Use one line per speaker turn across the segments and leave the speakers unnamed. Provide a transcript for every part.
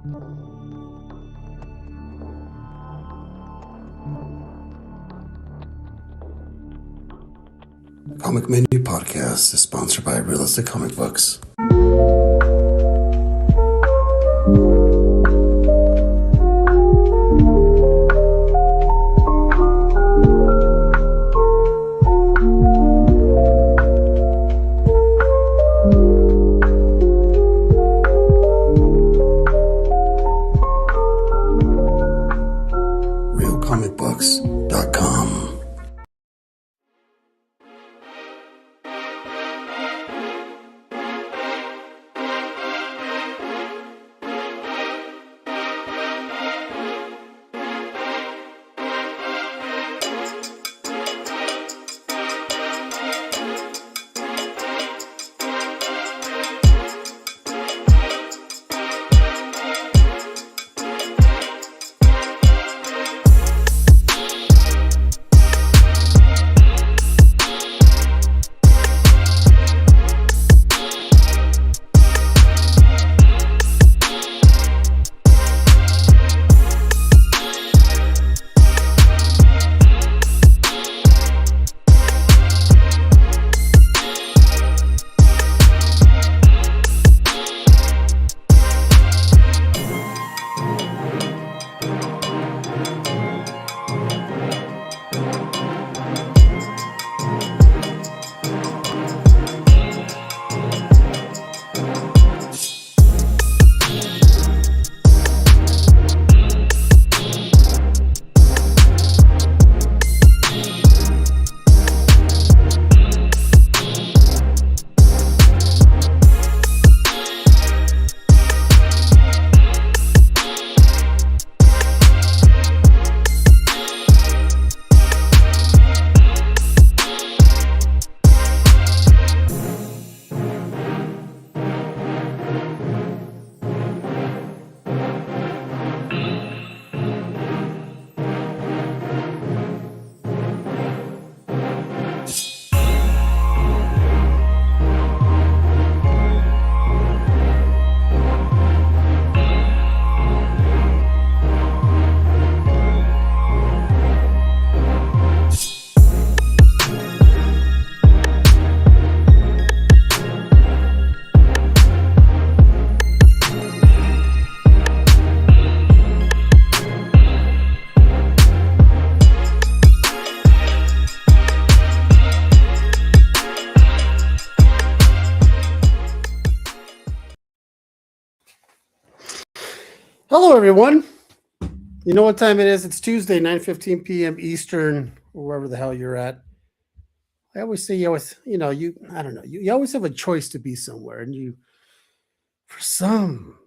Comic Menu Podcast is sponsored by Realistic Comic Books. RealComicBooks.com.
Hello, everyone. You know what time it is? It's Tuesday, 9:15 p.m. Eastern, or wherever the hell you're at. I always say you always have a choice to be somewhere, and you, for some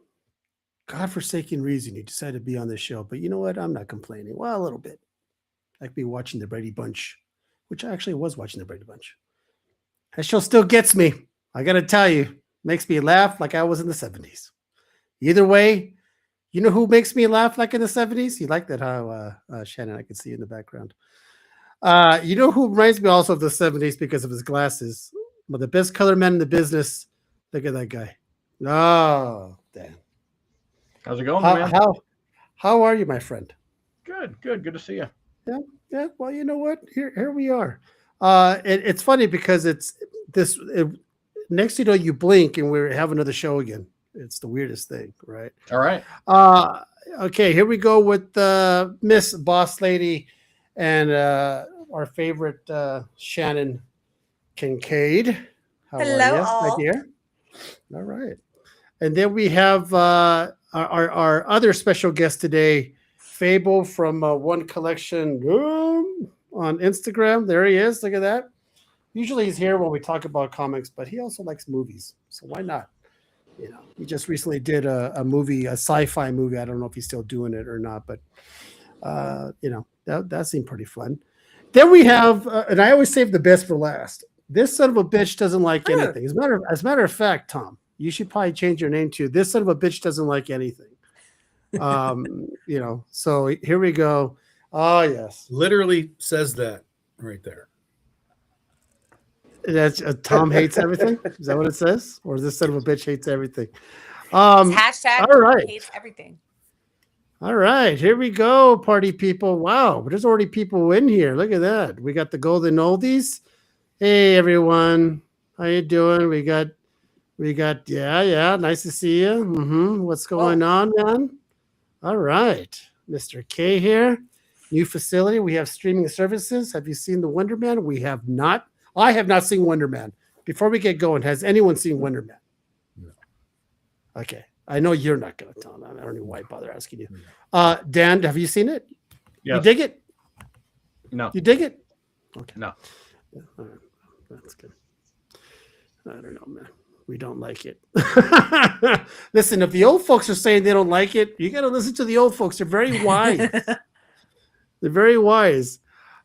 godforsaken reason, you decide to be on this show. But you know what? I'm not complaining. Well, a little bit. Like me watching the Brady Bunch, which I actually was watching the Brady Bunch. That show still gets me. I got to tell you, makes me laugh like I was in the 70s. Either way, you know who makes me laugh like in the 70s? You like that, how Shannon, I can see you in the background. You know who reminds me also of the 70s because of his glasses? Well, the best color man in the business. Look at that guy. Oh, damn.
How's it going, man?
How are you, my friend?
Good to see you.
Yeah. Well, you know what? Here we are. It's funny because next you know, you blink and we have another show again. It's the weirdest thing, right?
All right.
Okay, here we go with Miss Boss Lady and our favorite Shannon Kincaid. How
Hello,
are you,
all.
my dear? All right. And then we have our other special guest today, Fable from One Collection on Instagram. There he is. Look at that. Usually he's here when we talk about comics, but he also likes movies. So why not? You know, he just recently did a movie, a sci-fi movie. I don't know if he's still doing it or not, but that seemed pretty fun. Then we have, and I always save the best for last. This son of a bitch doesn't like anything. As a matter of fact, Tom, you should probably change your name to "This son of a bitch doesn't like anything." So here we go. Oh yes,
literally says that right there.
That's Tom hates everything. Is that what it says? Or this son of a bitch hates everything?
Hashtag
all right.
hates everything.
All right, here we go, party people. Wow, there's already people in here. Look at that. We got the golden oldies. Hey, everyone. How you doing? We got, yeah. Nice to see you. What's going on, man? All right. Mr. K here. New facility. We have streaming services. Have you seen the Wonder Man? We have not. I have not seen Wonder Man. Before we get going, has anyone seen Wonder Man?
No.
Okay. I know you're not going to tell them. I don't know why I bother asking you. Dan, have you seen it?
Yes.
You dig it?
No.
You dig it? Okay.
No.
Yeah, all right. That's good. I don't know, man. We don't like it. Listen, if the old folks are saying they don't like it, you got to listen to the old folks. They're very wise. They're very wise.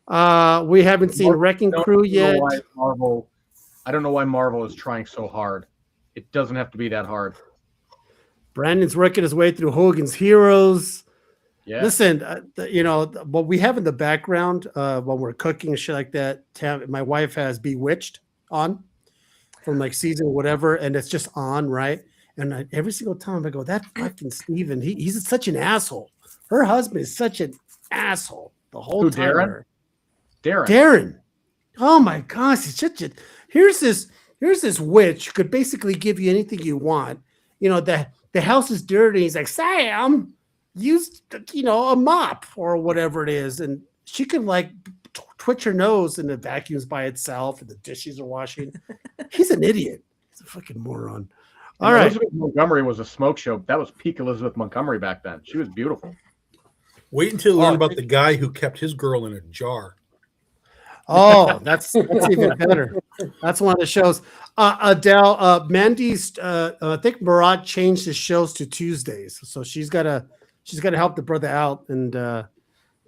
We haven't seen Wrecking Crew yet.
I don't know why Marvel is trying so hard. It doesn't have to be that hard.
Brandon's working his way through Hogan's Heroes.
Yeah.
Listen, what we have in the background when we're cooking and shit like that, my wife has Bewitched on from like season whatever, and it's just on, right? And every single time I go, that fucking Steven, he's such an asshole. Her husband is such an asshole the whole time. Darren. Oh my gosh, it's such a here's this witch who could basically give you anything you want. The house is dirty. He's like, Sam, use a mop or whatever it is, and she could like twitch her nose and the vacuums by itself, and the dishes are washing. He's an idiot. He's a fucking moron. All right.
Elizabeth Montgomery was a smoke show. That was peak Elizabeth Montgomery back then. She was beautiful.
Wait until you learn about the guy who kept his girl in a jar.
Oh, that's even better. That's one of the shows. Adele, Mandy's. I think Murat changed his shows to Tuesdays, so she's got to help the brother out and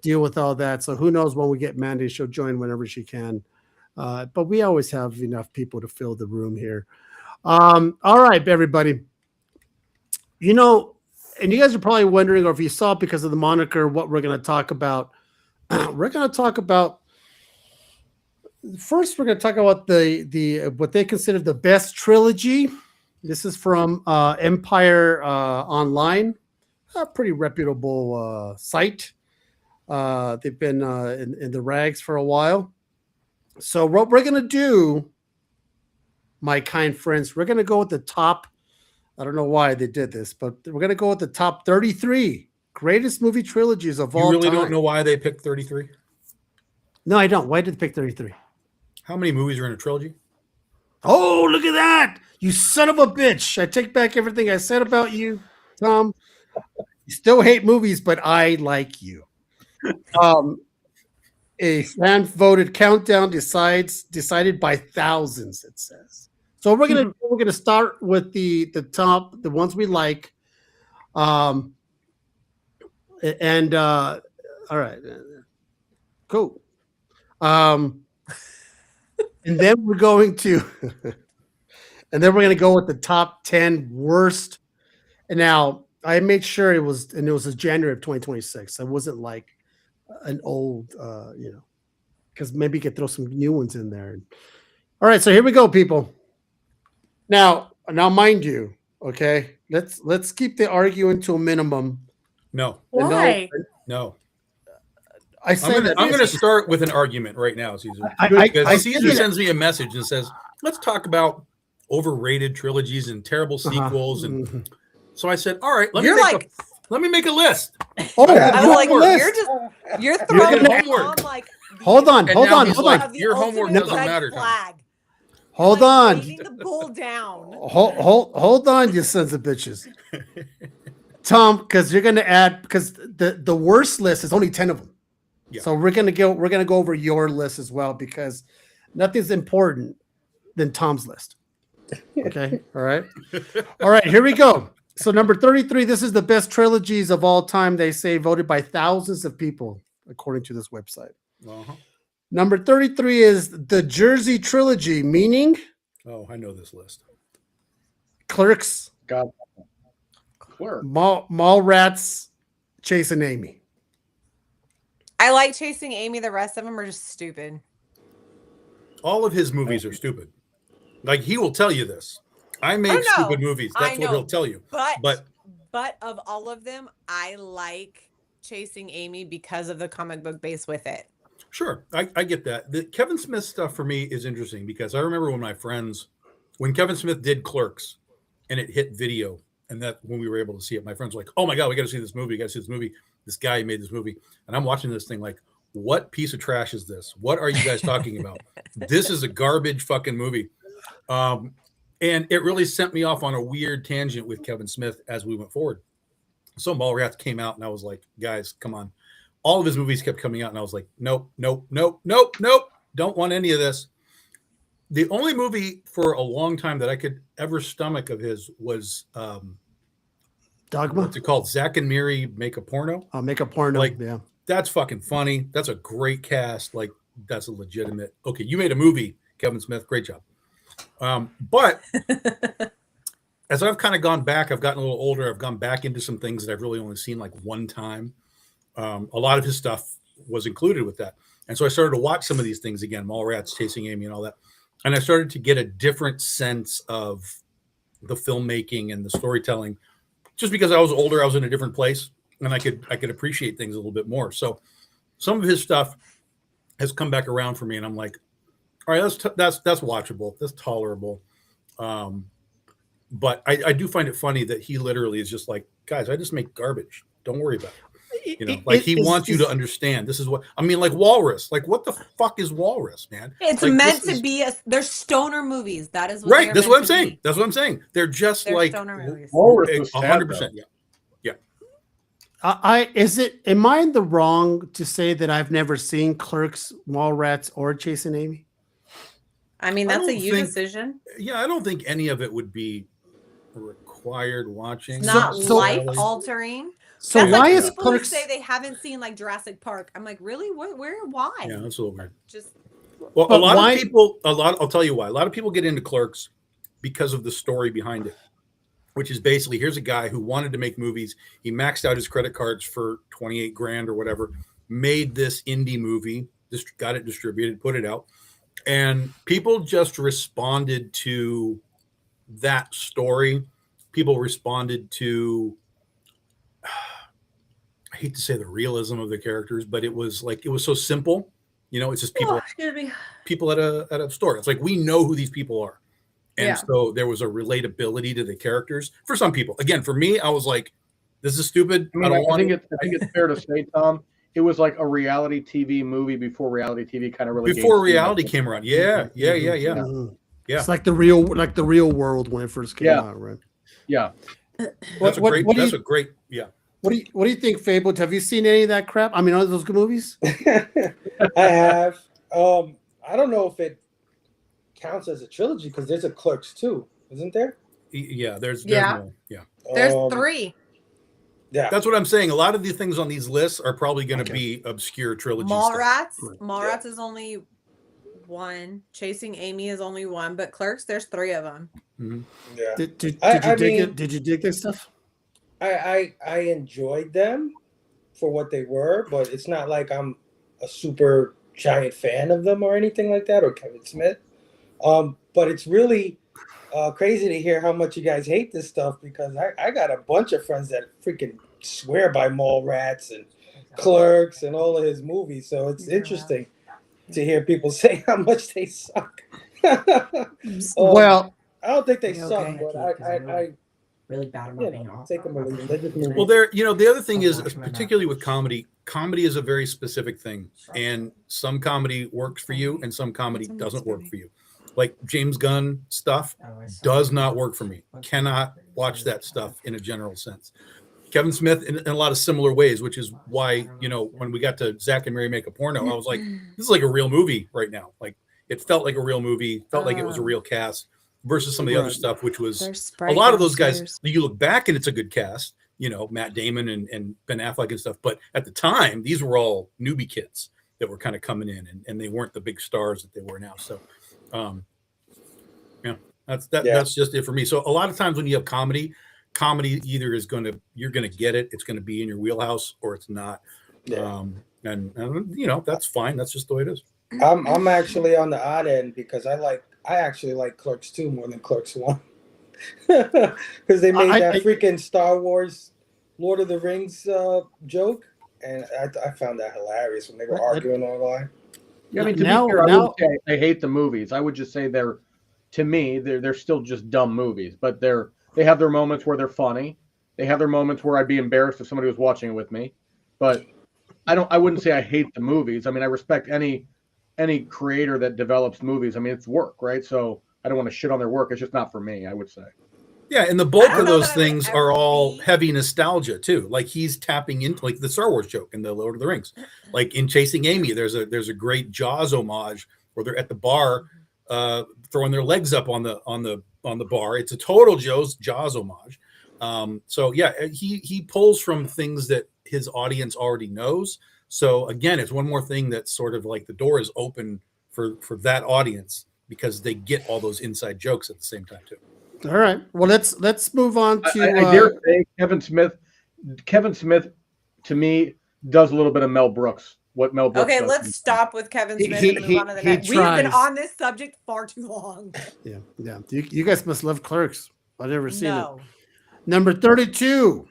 deal with all that. So who knows when we get Mandy? She'll join whenever she can. But we always have enough people to fill the room here. All right, everybody. And you guys are probably wondering, or if you saw it because of the moniker, what we're going to talk about. We're going to talk about. First, we're going to talk about the what they consider the best trilogy. This is from Empire Online, a pretty reputable site. They've been in the rags for a while. So what we're going to do, my kind friends, we're going to go with the top. I don't know why they did this, but we're going to go with the top 33 greatest movie trilogies of all time.
You really don't know why they picked 33?
No, I don't. Why did they pick 33?
How many movies are in a trilogy?
Oh, look at that. You son of a bitch. I take back everything I said about you, Tom. You still hate movies, but I like you. A fan voted countdown decided by thousands, it says. So we're gonna start with the top, the ones we like. All right. Cool. And then we're going to go with the top 10 worst. And now I made sure it was January of 2026. It wasn't like an old, because maybe you could throw some new ones in there. All right, so here we go, people. Now, mind you, okay, let's keep the arguing to a minimum.
No.
Why?
No.
I'm
going to start with an argument right now, Caesar. Caesar sends me a message and says, let's talk about overrated trilogies and terrible sequels. And so I said, all right, let me make a list.
Oh,
I'm like, you're throwing
homework.
on like
hold on.
Like, your homework doesn't matter.
Hold on.
Waiting the bull down.
Hold on, you sons of bitches. Tom, because you're going to add, because the worst list is only 10 of them. Yeah. So we're gonna go over your list as well, because nothing's important than Tom's list. Okay, all right, here we go. So number 33, this is the best trilogies of all time. They say voted by thousands of people according to this website.
Uh-huh.
Number 33 is the Jersey trilogy, meaning.
Oh, I know this list.
Clerks.
God. Clerks.
Mallrats, Chasing Amy.
I like Chasing Amy. The rest of them are just stupid.
All of his movies are stupid. Like, he will tell you this. I make stupid movies. That's what he'll tell you.
But of all of them, I like Chasing Amy because of the comic book base with it.
Sure, I get that. The Kevin Smith stuff for me is interesting because I remember when Kevin Smith did Clerks, and it hit video, and that when we were able to see it, my friends were like, "Oh my god, we got to see this movie! We got to see this movie! This guy made this movie," and I'm watching this thing like, "What piece of trash is this? What are you guys talking about? This is a garbage fucking movie." And it really sent me off on a weird tangent with Kevin Smith as we went forward. So Mallrats came out, and I was like, guys, come on. All of his movies kept coming out, and I was like, nope, don't want any of this. The only movie for a long time that I could ever stomach of his was
Dogma.
What's it called? Zach and Miri Make a Porno.
Make a Porno.
Like,
yeah,
that's fucking funny. That's a great cast. Like, that's a legitimate. Okay, you made a movie, Kevin Smith. Great job. But as I've kind of gone back, I've gotten a little older. I've gone back into some things that I've really only seen like one time. A lot of his stuff was included with that. And so I started to watch some of these things again, Mallrats, Chasing Amy, and all that. And I started to get a different sense of the filmmaking and the storytelling. Just because I was older, I was in a different place, and I could appreciate things a little bit more. So some of his stuff has come back around for me, and I'm like, all right, that's watchable, that's tolerable. But I do find it funny that he literally is just like, guys, I just make garbage. Don't worry about it. You know, he wants you to understand. This is what I mean. Like Walrus. Like, what the fuck is Walrus, man?
It's
like,
meant to be they're stoner movies. That is what
right. That's what I'm saying. That's what I'm saying. They're just
they're
like
stoner movies.
100%. Yeah.
Am I in the wrong to say that I've never seen Clerks, Mallrats, or Chasing Amy?
I mean, that's a you decision.
Yeah, I don't think any of it would be required watching.
It's not life altering.
So
that's
why
like
is
people
Clerks
who say they haven't seen like Jurassic Park? I'm like, really? Where? Why?
Yeah, that's a little weird.
Just
well, a lot of people. I'll tell you why. A lot of people get into Clerks because of the story behind it, which is basically here's a guy who wanted to make movies. He maxed out his credit cards for 28 grand or whatever. Made this indie movie. Just got it distributed, put it out, and people just responded to that story. People responded to, I hate to say the realism of the characters, but it was so simple. You know, it's just people at a store. It's like, we know who these people are. And so there was a relatability to the characters for some people. Again, for me, I was like, this is stupid.
I mean, I think it's fair to say, Tom, it was like a reality TV movie before reality TV kind of really
came around. Yeah.
It's like the real world when it first came out, right?
Yeah.
That's a great.
What do you think, Fable? Have you seen any of that crap? I mean, are those good movies?
I have. I don't know if it counts as a trilogy because there's a Clerks 2, isn't there?
Yeah, there's more. Yeah.
There's 3.
Yeah.
That's what I'm saying. A lot of the things on these lists are probably going to be obscure trilogies.
Mallrats is only 1. Chasing Amy is only 1, but Clerks, there's 3 of them.
Mm-hmm.
Yeah.
Did you dig this stuff?
I enjoyed them for what they were, but it's not like I'm a super giant fan of them or anything like that, or Kevin Smith. But it's really crazy to hear how much you guys hate this stuff, because I got a bunch of friends that freaking swear by Mallrats and Clerks and all of his movies. So it's interesting to hear people say how much they suck.
Well,
I don't think they suck, but I
really bad about being off.
Take them or leave them.
Well, the other thing is, particularly with comedy is a very specific thing, and some comedy works for you and some comedy doesn't work for you. Like James Gunn stuff does not work for me. Cannot watch that stuff in a general sense. Kevin Smith in a lot of similar ways, which is why, when we got to Zach and Miri Make a Porno, I was like, this is like a real movie right now. Like, it felt like a real movie, felt like it was a real cast, versus some of the other stuff, which was a lot of those guys. You look back and it's a good cast, Matt Damon and Ben Affleck and stuff. But at the time, these were all newbie kids that were kind of coming in, and they weren't the big stars that they were now. So, that's just it for me. So a lot of times when you have comedy either you're gonna get it, it's gonna be in your wheelhouse, or it's not. And that's fine. That's just the way it is.
I'm actually on the odd end because I actually like Clerks 2 more than Clerks 1. because they made that freaking Star Wars, Lord of the Rings joke, and I found that hilarious when they were arguing online.
Yeah, I mean, to be fair, I wouldn't say I hate the movies. I would just say to me, they're still just dumb movies. But they have their moments where they're funny. They have their moments where I'd be embarrassed if somebody was watching it with me. But I wouldn't say I hate the movies. I mean, I respect any creator that develops movies. I mean, it's work, right? So I don't want to shit on their work. It's just not for me, I would say.
Yeah, and the bulk of those things are all heavy nostalgia too. Like he's tapping into like the Star Wars joke in the Lord of the Rings. Like in Chasing Amy, there's a great Jaws homage where they're at the bar throwing their legs up on the bar. It's a total Jaws homage. So yeah, he pulls from things that his audience already knows. So again, it's one more thing that's sort of like the door is open for that audience because they get all those inside jokes at the same time too.
All right. Well, let's move on to.
I dare say Kevin Smith. Kevin Smith, to me, does a little bit of Mel Brooks. What Mel Brooks?
Okay,
does.
let's stop with Kevin Smith and move on to the next. We've been on this subject far too long.
Yeah. You guys must love Clerks. I've never seen it. Number 32,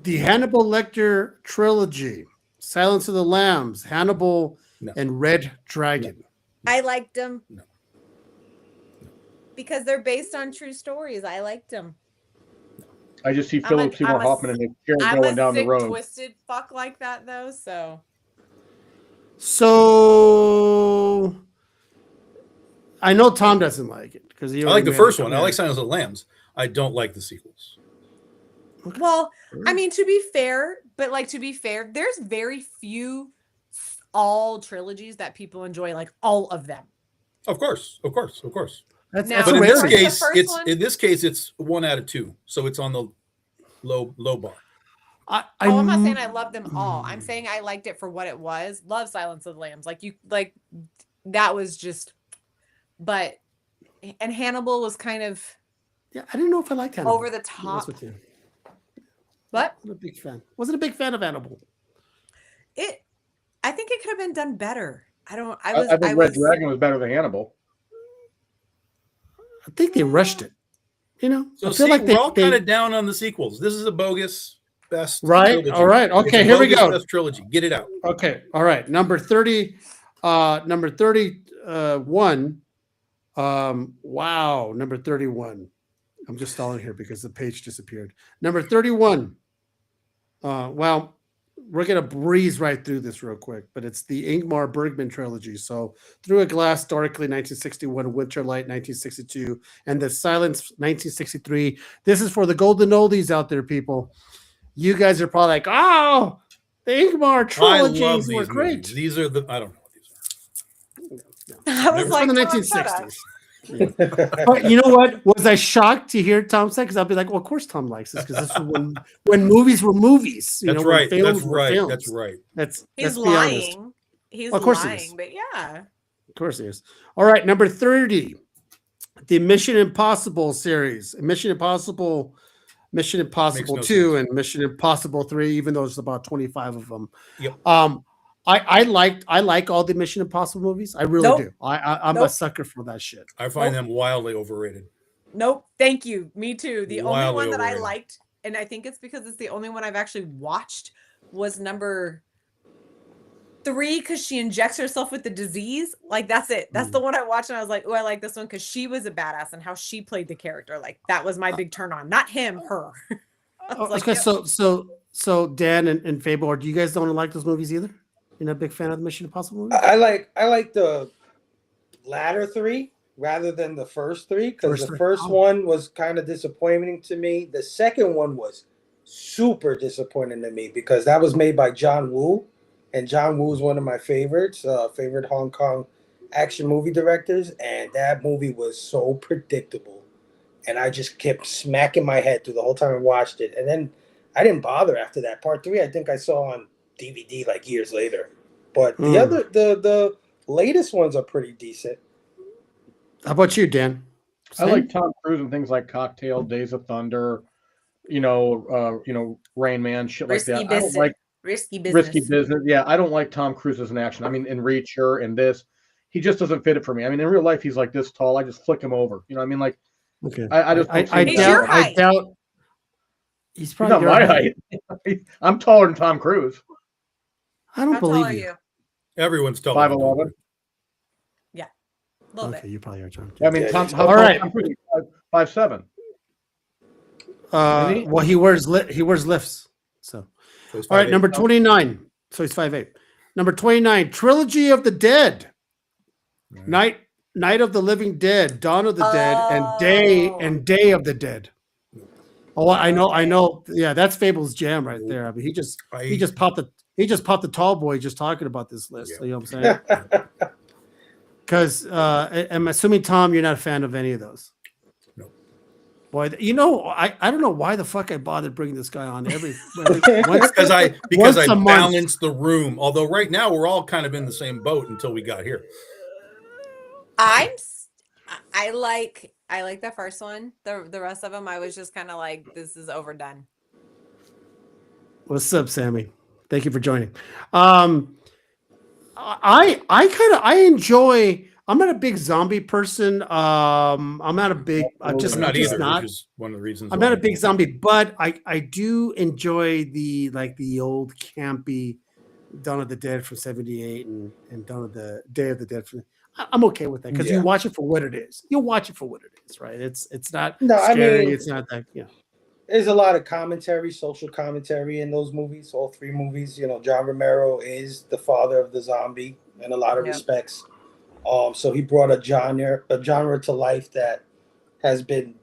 the Hannibal Lecter trilogy: Silence of the Lambs, Hannibal, and Red Dragon.
I liked them. Because they're based on true stories. I liked them.
I just see Philip Seymour Hoffman and his chair going down the road.
Twisted fuck like that though.
So I know Tom doesn't like it because
I like the first one. I like Silence of the Lambs. I don't like the sequels.
Well, I mean, to be fair, there's very few all trilogies that people enjoy, like all of them.
Of course.
But
in this case, it's 1 out of 2, so it's on the low bar.
I'm not saying I love them all. I'm saying I liked it for what it was. Love Silence of the Lambs, that was just. But and Hannibal was kind of.
Yeah, I didn't know if I liked Hannibal.
Over the top.
What? I'm a big fan. Wasn't a big fan of Hannibal.
I think it could have been done better. I
think Red Dragon was better than Hannibal.
I think they rushed it.
So I feel like we're all kind of down on the sequels. This is a bogus best.
Right.
Trilogy.
All right. Okay. Here we go.
Best trilogy. Get it out.
Okay. All right. Number 30. Number 31. Wow. Number 31. I'm just stalling here because the page disappeared. Number 31. Well, we're going to breeze right through this real quick, but it's the Ingmar Bergman trilogy. So Through a Glass Darkly, 1961, Winterlight, 1962, and The Silence, 1963. This is for the golden oldies out there, people. You guys are probably like, oh, the Ingmar trilogies were great.
Movies. These are I don't know what these are.
I was like,
from the 1960s. Yeah. But you know what? Was I shocked to hear Tom say? Because I'll be like, well, of course Tom likes this because this was when movies were movies.
That's right. That's right.
He's lying. He's lying, but yeah.
Of course he is. All right, number 30, the Mission Impossible series. Mission Impossible 2 sense. And Mission Impossible 3, even though there's about 25 of them.
Yep.
I like all the Mission Impossible movies. I really do. I'm a sucker for that shit.
I find them wildly overrated.
Nope. Thank you. Me too. The only one that I liked, and I think it's because it's the only one I've actually watched, was number 3 because she injects herself with the disease. Like that's it. That's the one I watched and I was like, oh, I like this one because she was a badass and how she played the character. Like that was my big turn on. Not him, her.
Okay, yep. So Dan and Fable, do you guys don't like those movies either? You're not a big fan of the Mission Impossible movies?
I like the latter 3 rather than the first 3 because the first one was kind of disappointing to me. The second one was super disappointing to me because that was made by John Woo, and John Woo is one of my favorites, favorite Hong Kong action movie directors, and that movie was so predictable, and I just kept smacking my head through the whole time I watched it, and then I didn't bother after that. Part 3, I think I saw on DVD like years later, but the latest ones are pretty decent.
How about you, Dan?
I like Tom Cruise and things like Cocktail, Days of Thunder, Rain Man, shit like that. I don't like Risky Business. Yeah, I don't like Tom Cruise as an action. I mean, in Reacher and this, he just doesn't fit it for me. I mean, in real life, he's like this tall. I just flick him over. You know what I mean? Like,
Okay.
I just don't see
He's your
I
height.
doubt. He's
He's
probably
not
your
my
height.
height. I'm taller than Tom Cruise.
I don't
How tall
believe
are
you.
you?
Everyone's taller.
5'11".
Yeah, a little
Okay,
bit.
you probably are, John.
I mean,
Yeah,
Tom.
yeah.
How
All
tall
right.
is Tom Cruise? 5'7". Isn't he?
Well, he wears lifts. So,
So he's
all right,
5'8".
number 29. So he's 5'8". Number 29, Trilogy of the Dead.
Right.
Night of the Living Dead, Dawn of the Dead, and Day of the Dead. Oh, I know. Yeah, that's Fable's jam right there. I mean, he just popped the tall boy just talking about this list.
Yeah.
You know what I'm saying? Because I'm assuming, Tom, you're not a fan of any of those.
No.
Boy, I don't know why the fuck I bothered bringing this guy on every
because I
once a month.
balanced the room. Although right now we're all kind of in the same boat until we got here.
I like the first one. The rest of them, I was just kind of like, this is overdone.
What's up, Sammy? Thank you for joining. I enjoy. I'm not a big zombie person. I'm not a big.
I'm not either, which is one of the reasons.
I'm not a big zombie, but I do enjoy the old campy Dawn of the Dead from '78 and Dawn of the Day of the Dead from. I'm okay with that because you watch it for what it is. You'll watch it for what it is, right? It's not scary. I mean, it's not that. Yeah.
There's a lot of commentary, social commentary in those movies. All three movies. You know, John Romero is the father of the zombie in a lot of respects. So he brought a genre to life that has been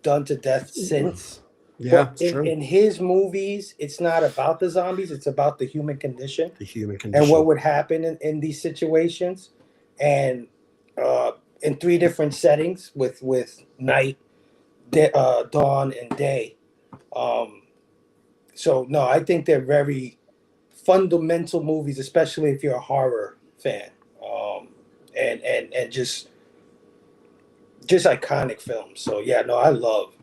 done to death since.
Yeah,
but in his movies, it's not about the zombies; it's about the human condition.
The human condition.
And what would happen in these situations, and in three different settings with night, dawn, and day. So no, I think they're very fundamental movies, especially if you're a horror fan. And just iconic films. So yeah, no, I love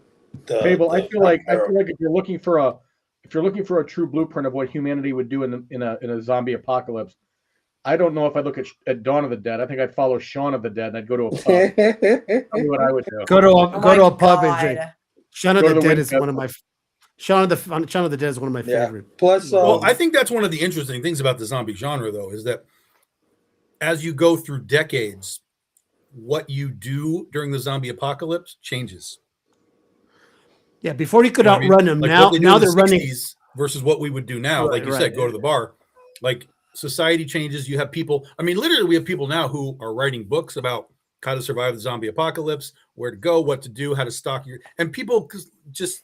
the
Fable. I feel like if you're looking for a true blueprint of what humanity would do in a zombie apocalypse, I don't know if I'd look at Dawn of the Dead. I think I'd follow Shaun of the Dead and I'd go to a pub. Tell me what I would do.
Go to a pub and drink. Shaun of the Dead is one of my. Shaun of the Dead is one of my favorite.
Plus,
well, I think that's one of the interesting things about the zombie genre, though, is that as you go through decades, what you do during the zombie apocalypse changes.
Yeah, before you could outrun them,
like
now they're running
versus what we would do now.
Right,
like you said, go to the bar. Like society changes. You have people. I mean, literally, we have people now who are writing books about how to survive the zombie apocalypse, where to go, what to do, how to stock your. And people just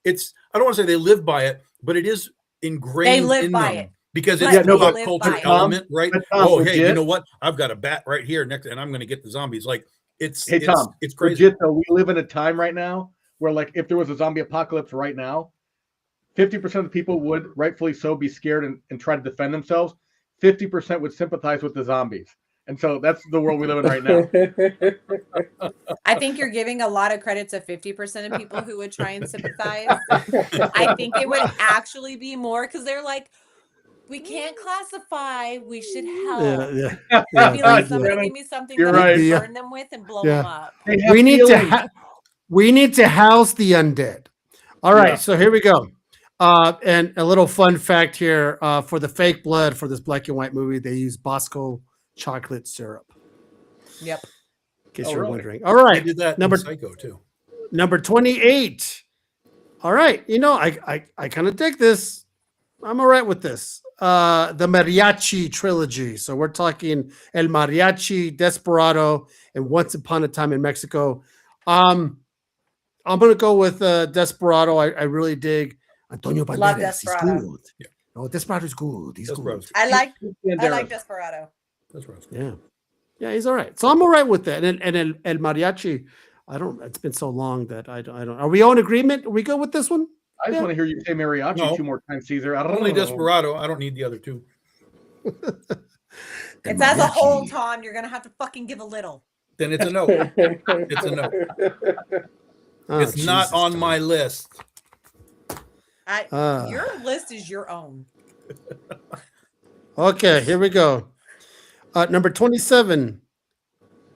it's. I don't want to say they live by it, but it is ingrained in them. Because it's a pop culture element, right? Oh, hey, you know what? I've got a bat right here next, and I'm going to get the zombies. Like it's
Tom,
it's crazy.
Legit, though, we live in a time right now where, like, if there was a zombie apocalypse right now, 50% of the people would, rightfully so, be scared and try to defend themselves. 50% would sympathize with the zombies, and so that's the world we live in right now.
I think you're giving a lot of credit to 50% of people who would try and sympathize. I think it would actually be more because they're like, we can't classify. We should help. I'd be like, somebody give me something that I can burn them with and blow them up.
We need to house the undead. All right, so here we go. And a little fun fact here for the fake blood for this black and white movie, they use Bosco chocolate syrup.
Yep.
In case you're wondering. All right,
they did that in Psycho too.
Number 28. All right, I kind of dig this. I'm all right with this. The Mariachi trilogy. So we're talking El Mariachi, Desperado, and Once Upon a Time in Mexico. I'm going to go with Desperado. I really dig Antonio Banderas.
Love Desperado.
He's good. Yeah. No, Desperado is good. He's good.
I like Desperado.
Yeah, he's all right. So I'm all right with that. And El Mariachi, it's been so long that I don't. Are we all in agreement? Are we good with this one?
I just want to hear you say mariachi 2 more times, Caesar. I don't
Only
know.
Desperado. I don't need the other two.
It's as a whole, Tom. You're gonna have to fucking give a little.
Then it's a no. It's a no. It's not on my list.
Your list is your own.
Okay, here we go. Number 27,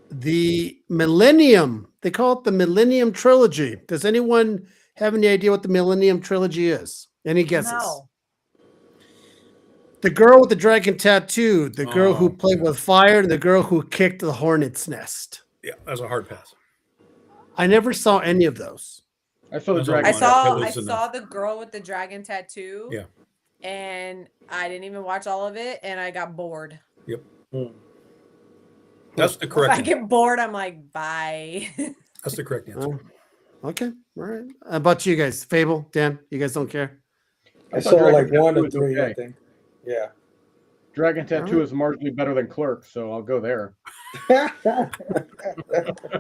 the Millennium They call it the Millennium Trilogy. Does anyone have any idea what the Millennium Trilogy is? Any guesses?
No.
The girl with the dragon tattoo, the girl who played with fire, and the girl who kicked the hornet's nest.
Yeah, that's a hard pass.
I never saw any of those.
I saw the dragon.
I saw the girl with the dragon tattoo.
Yeah.
And I didn't even watch all of it, and I got bored.
Yep. That's the correct.
If I get bored, I'm like, bye.
That's the correct answer.
Okay, all right. How about you guys? Fable, Dan, you guys don't care?
I saw like 1 or 3, I think. Yeah.
Dragon Tattoo is marginally better than Clerks, so I'll go there.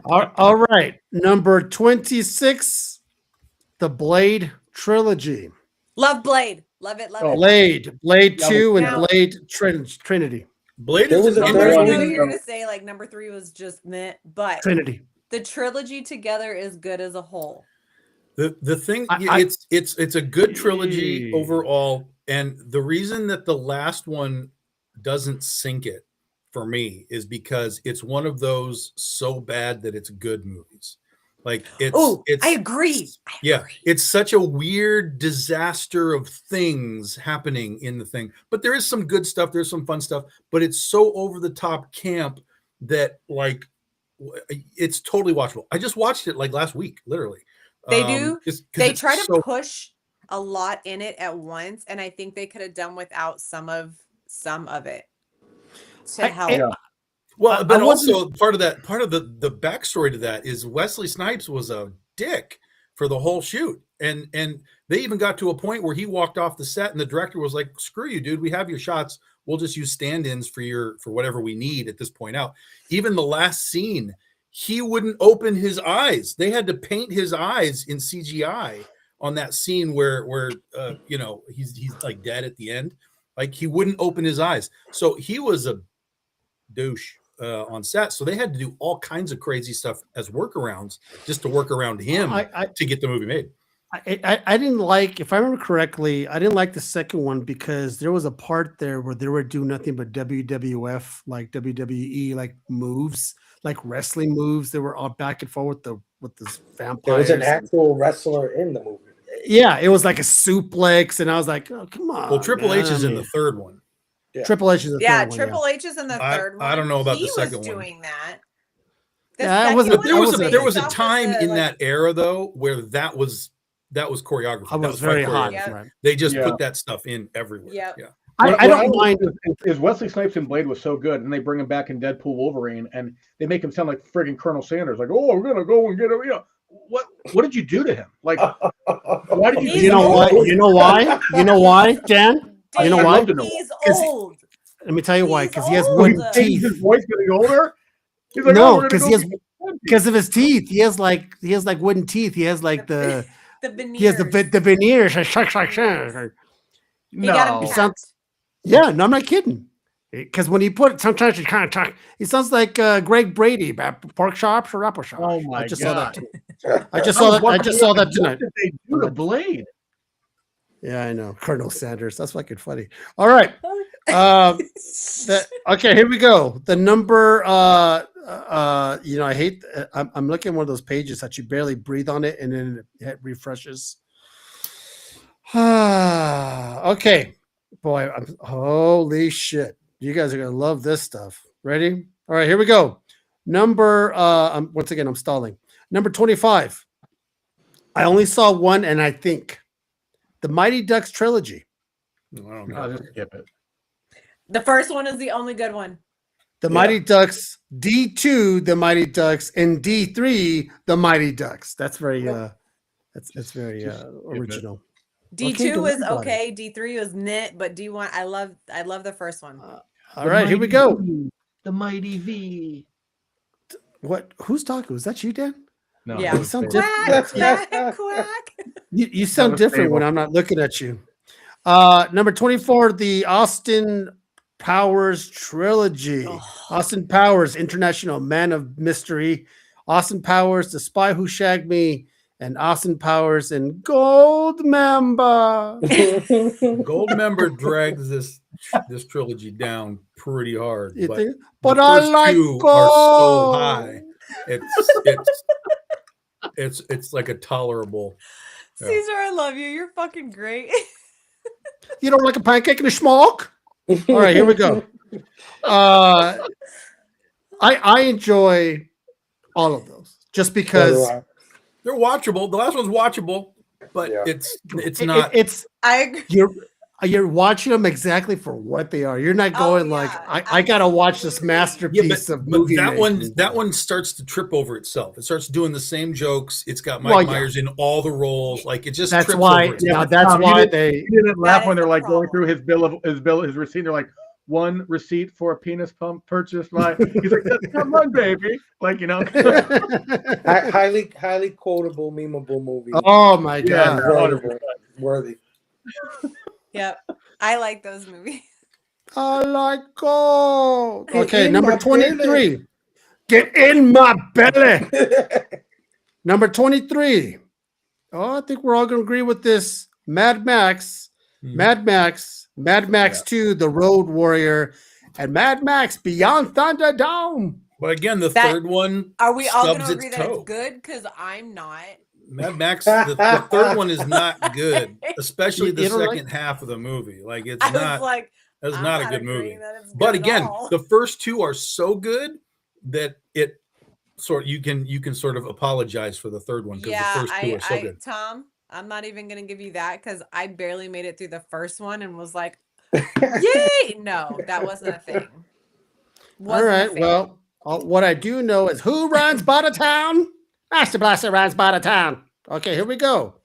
All right. Number 26, the Blade Trilogy.
Love Blade. Love it. Love
it. Blade 2 and Blade Trinity.
Blade
was
I know you're gonna say like number 3 was just meh, but
Trinity.
The trilogy together is good as a whole.
The thing, it's a good trilogy overall, and the reason that the last one doesn't sink it for me is because it's one of those so bad that it's good movies. Like it's
I agree.
It's such a weird disaster of things happening in the thing, but there is some good stuff, there's some fun stuff, but it's so over the top camp that like it's totally watchable. I just watched it like last week, literally.
They do. They try to push a lot in it at once, and I think they could have done without some of it to help.
Well, but also part of the backstory to that is Wesley Snipes was a dick for the whole shoot, and they even got to a point where he walked off the set, and the director was like, "Screw you, dude. We have your shots. We'll just use stand-ins for whatever we need at this point out." Even the last scene, he wouldn't open his eyes. They had to paint his eyes in CGI on that scene where he's like dead at the end. Like he wouldn't open his eyes, so he was a douche on set. So they had to do all kinds of crazy stuff as workarounds just to work around him to get the movie made.
I didn't like, if I remember correctly, I didn't like the second one because there was a part there where they were doing nothing but WWF, like WWE, like moves, like wrestling moves. They were all back and forth with this vampire.
There was an actual wrestler in the movie.
Yeah, it was like a suplex, and I was like, "Oh, come on!"
Well, Triple H is in the third one.
Yeah.
Triple H is the third one.
Triple H is in the third one.
I don't know about the second one.
He was doing that.
There was a time in that era though where that was choreography.
I was very hot.
Right. They just put that stuff in everywhere.
Yep.
Yeah.
I don't mind.
Is Wesley Snipes in Blade was so good, and they bring him back in Deadpool Wolverine, and they make him sound like friggin' Colonel Sanders, like, "Oh, we're gonna go and get him." You know, what did you do to him? Like, why did you?
You know what? You know why? You know why, Dan? You know why?
He's old.
Let me tell you why. Because he has wooden teeth.
His voice getting older. He's like,
no, because of his teeth. He has like wooden teeth. He has like the
veneers.
He has the veneers.
No.
Yeah, no, I'm not kidding. Because when he put, sometimes he kind of talk. He sounds like Greg Brady, pork chops or apple chops.
Oh my God!
I just saw that tonight.
What did they do to Blade?
Yeah, I know, Colonel Sanders. That's fucking funny. All right, okay, here we go. The number, I hate. I'm looking at one of those pages that you barely breathe on it, and then it refreshes. Okay. Boy, holy shit. You guys are going to love this stuff. Ready? All right, here we go. Number, once again, I'm stalling. Number 25. I only saw one, and I think the Mighty Ducks trilogy.
I'll just skip it.
The first one is the only good one.
The Mighty Ducks, D2, the Mighty Ducks, and D3, the Mighty Ducks. That's very, that's very original.
D2 was okay. D3 was knit, but D1, I love the first one.
All right, here we go.
The Mighty V.
What? Who's talking? Was that you, Dan?
No.
Yeah.
You sound
quack, quack, quack.
You sound different when I'm not looking at you. Number 24, the Austin Powers trilogy. Austin Powers, International Man of Mystery. Austin Powers, The Spy Who Shagged Me. And Austin Powers and Goldmember.
Goldmember drags this trilogy down pretty hard.
But I like
two
gold.
are so high. it's like a tolerable.
Yeah. Caesar, I love you. You're fucking great.
You don't like a pancake and a smoke? All right, here we go. I enjoy all of those just because
they're watchable. The last one's watchable, but it's not.
I agree.
You're watching them exactly for what they are. You're not going I gotta watch this masterpiece of movie.
That one starts to trip over itself. It starts doing the same jokes. It's got Mike Myers in all the roles. Like it just trips over itself.
That's why they
didn't laugh when they're like going through his receipt. They're like, one receipt for a penis pump purchased by. He's like, come on, baby. Like, you know,
highly quotable, memeable movie.
Oh my god,
worthy.
Yep, I like those movies.
I like gold. Okay, number 23. Get in my belly. Number 23. Oh, I think we're all going to agree with this. Mad Max 2, The Road Warrior, and Mad Max Beyond Thunderdome.
But again, the third one.
Are we all going to agree that it's good? Because I'm not.
Mad Max, the third one is not good, especially the second half of the movie. Like it's not a good movie. But again, the first two are so good that you can sort of apologize for the third one because the first two are so good.
Tom, I'm not even gonna give you that because I barely made it through the first one and was like, yay! No, that wasn't a thing.
All right, well, what I do know is who runs Buttertown? Master Blaster runs Buttertown. Okay, here we go.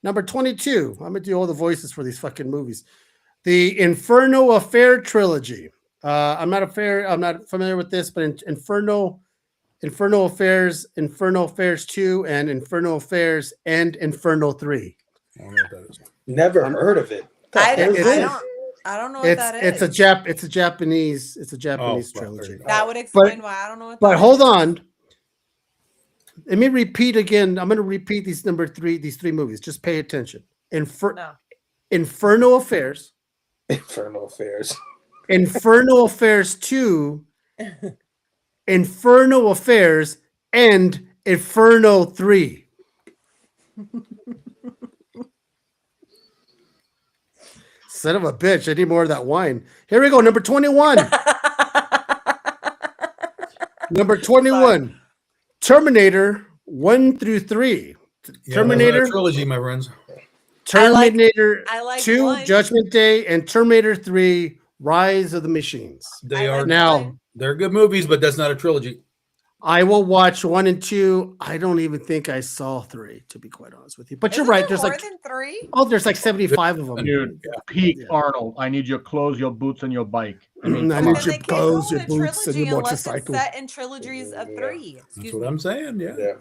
Number 22. I'm gonna do all the voices for these fucking movies. The Inferno Affair trilogy. I'm not familiar with this, but Inferno Affairs 2, and Inferno Affairs and Inferno 3.
I don't know what that is.
Never heard of it.
I don't know what that is.
It's a Japanese trilogy.
That would explain why I don't know what that is.
But hold on. Let me repeat again. I'm going to repeat these three movies. Just pay attention. Inferno Affairs. Inferno Affairs 2. Inferno Affairs and Inferno 3. Son of a bitch. I need more of that wine. Here we go. Number 21. Number 21. Terminator 1 through 3. Terminator
trilogy, my friends.
Terminator
I like
2,
1.
Judgment Day, and Terminator 3, Rise of the Machines.
They're good movies, but that's not a trilogy.
I will watch 1 and 2. I don't even think I saw 3, to be quite honest with you. But you're right. There's
more
like
than 3.
Oh, there's like 75 of them.
Dude, peak Arnold. I need your clothes, your boots, and your bike.
I need your clothes, your boots, and your motorcycle.
Set in trilogies of 3.
That's what I'm saying. Yeah.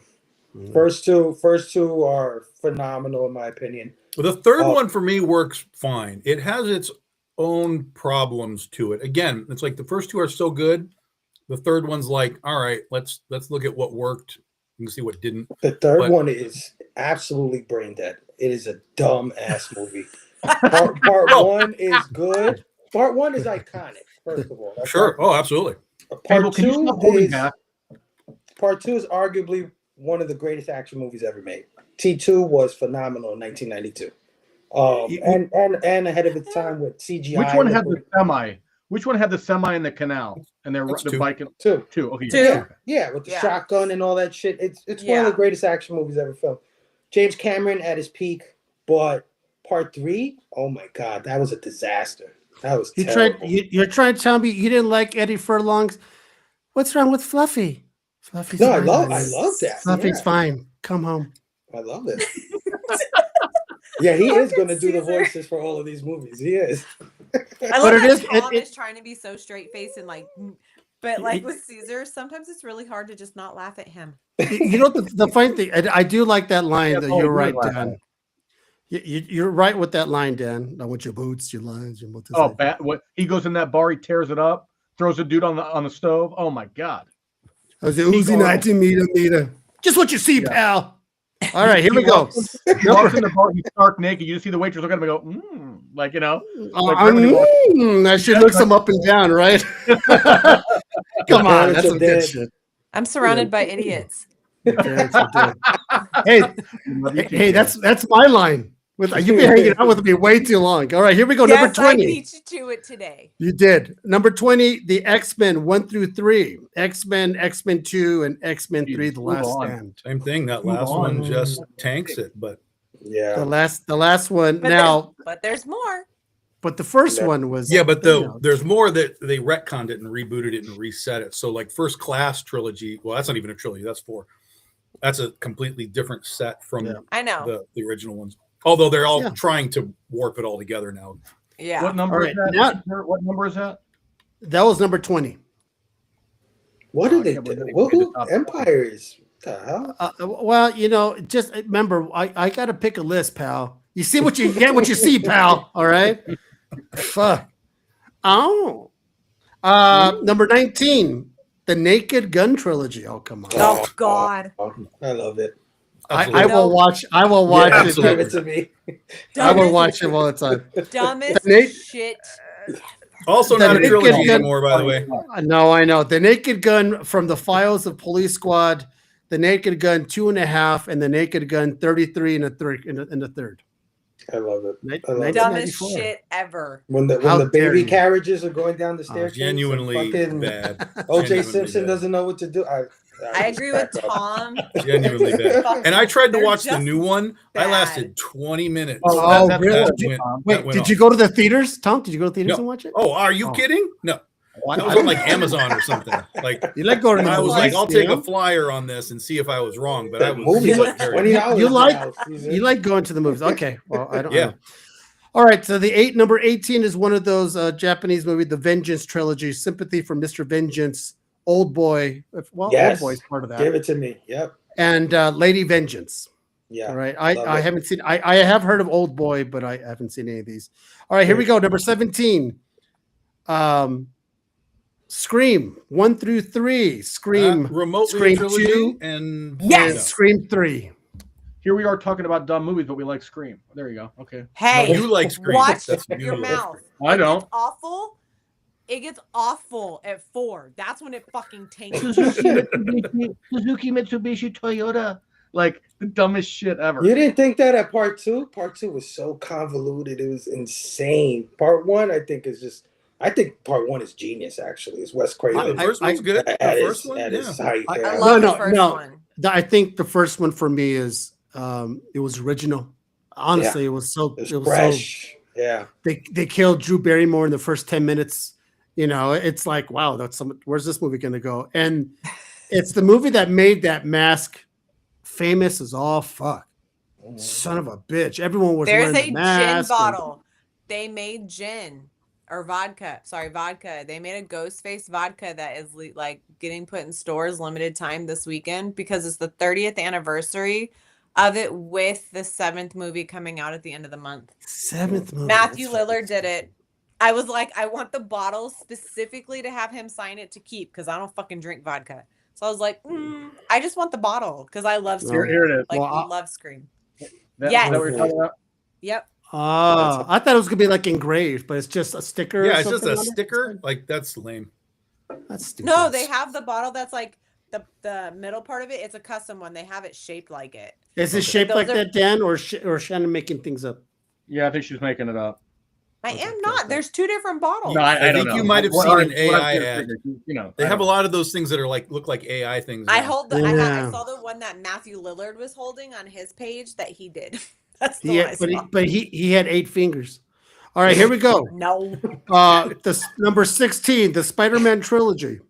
First two are phenomenal in my opinion.
The third one for me works fine. It has its own problems to it. Again, it's like the first two are so good. The third one's like, all right, let's look at what worked and see what didn't.
The third one is absolutely brain dead. It is a dumb ass movie. Part one is good. Part one is iconic. First of all,
sure. Oh, absolutely.
Part two is arguably one of the greatest action movies ever made. T2 was phenomenal in 1992. And ahead of its time with CGI.
Which one had the semi? Which one had the semi in the canal and they're biking?
Two.
Okay.
Yeah, with the shotgun and all that shit. It's one of the greatest action movies ever filmed. James Cameron at his peak, but part 3, oh my god, that was a disaster. That was terrible.
You're trying to tell me you didn't like Eddie Furlong's? What's wrong with Fluffy? Fluffy's
fine.
I
love that.
Fluffy's fine. Come home.
I love it. Yeah, he is going to do the voices for all of these movies. He is.
I love that Tom is trying to be so straight faced and but with Caesar, sometimes it's really hard to just not laugh at him.
You know the funny thing, I do like that line that you're right, Dan. You're right with that line, Dan. I want your boots, your lines, your motorcycle.
Oh, what he goes in that bar, he tears it up, throws a dude on the stove. Oh my god.
I was Uzi 19 meter. Just what you see, pal. All right, here we go.
He walks in the bar, he's stark naked. You just see the waitress look at him and go, like, you know.
That shit looks him up and down, right? Come on, that's some good shit.
I'm surrounded by idiots.
Hey, that's my line. You've been hanging out with me way too long. All right, here we go.
Yes,
number 20.
I beat you to it today.
You did. Number 20, the X-Men 1 through 3. X-Men, X-Men 2, and X-Men 3, The Last Stand.
Same thing. That last one just tanks it, but
the last one
but there's more.
But the first one was
but there's more that they retconned it and rebooted it and reset it. So like First Class trilogy, well, that's not even a trilogy, that's 4. That's a completely different set from
I know
the original ones. Although they're all trying to warp it all together now.
Yeah.
What number is that? What number is that?
That was number 20.
What did they do? Empires. The hell?
Well, just remember, I got to pick a list, pal. You see what you get, what you see, pal. All right. Fuck. Oh. Number 19, the Naked Gun trilogy. Oh, come on.
Oh God.
I love it.
I will watch it.
Give it to me.
I will watch it all the time.
Dumbest shit.
Also not a trilogy anymore, by the way.
No, I know. The Naked Gun from the Files of Police Squad, the Naked Gun 2.5, and the Naked Gun 33 in the third.
I love it.
Dumbest shit ever.
When the baby carriages are going down the staircase.
Genuinely bad.
O.J. Simpson doesn't know what to do.
I agree with Tom.
Genuinely bad. And I tried to watch the new one. Bad. I lasted 20 minutes.
Really? Wait, did you go to the theaters, Tom? Did you go to the theaters and watch it?
Oh, are you kidding? No. That was on like Amazon or something. Like
you like going to
I was like, I'll take a flyer on this and see if I was wrong. But I was
you like going to the movies. Okay. Well, I don't know. All right. So number 18 is one of those Japanese movies, the Vengeance trilogy, Sympathy for Mr. Vengeance, Old Boy. Well, Old Boy is part of that.
Give it to me. Yep.
And Lady Vengeance.
Yeah.
All right. I haven't seen. I have heard of Old Boy, but I haven't seen any of these. All right. Here we go. Number 17. Scream 1 through 3. Scream
remotely
Scream 2
and
Scream 3.
Here we are talking about dumb movies, but we like Scream. There you go. Okay.
Hey,
you like Scream.
Watch your mouth.
I don't.
It's awful. It gets awful at 4. That's when it fucking tanks.
Suzuki Mitsubishi Toyota. Like the dumbest shit ever.
You didn't think that at part 2? Part 2 was so convoluted. It was insane. Part 1, I think part 1 is genius, actually. It's Wes Craven.
The first one's good. The first one?
I love the first one.
I think the first one for me is it was original. Honestly, it was
fresh.
They killed Drew Barrymore in the first 10 minutes. It's like, wow, where's this movie gonna go? And it's the movie that made that mask famous as all fuck. Son of a bitch. Everyone was wearing the mask.
There's a gin bottle. They made gin. Or vodka. Sorry, vodka. They made a Ghostface vodka that is like getting put in stores limited time this weekend because it's the 30th anniversary of it with the 7th movie coming out at the end of the month.
7th movie.
Matthew Lillard did it. I was like, I want the bottle specifically to have him sign it to keep because I don't fucking drink vodka. So I was like, I just want the bottle because I love Scream.
Here it is.
Like, I love Scream.
Yes. Is that what you're talking about?
Yep.
I thought it was gonna be like engraved, but it's just a sticker.
Yeah, it's just a sticker. Like that's lame.
That's stupid.
No, they have the bottle that's like the middle part of it. It's a custom one. They have it shaped like it.
Is it shaped like that, Dan, or Shannon making things up?
Yeah, I think she's making it up.
I am not. There's 2 different bottles.
No, I think
you might have seen an AI ad. They have a lot of those things that are look like AI things.
I hold I saw the one that Matthew Lillard was holding on his page that he did. That's the one I saw.
But he had 8 fingers. All right, here we go.
No.
The number 16, the Spider-Man trilogy.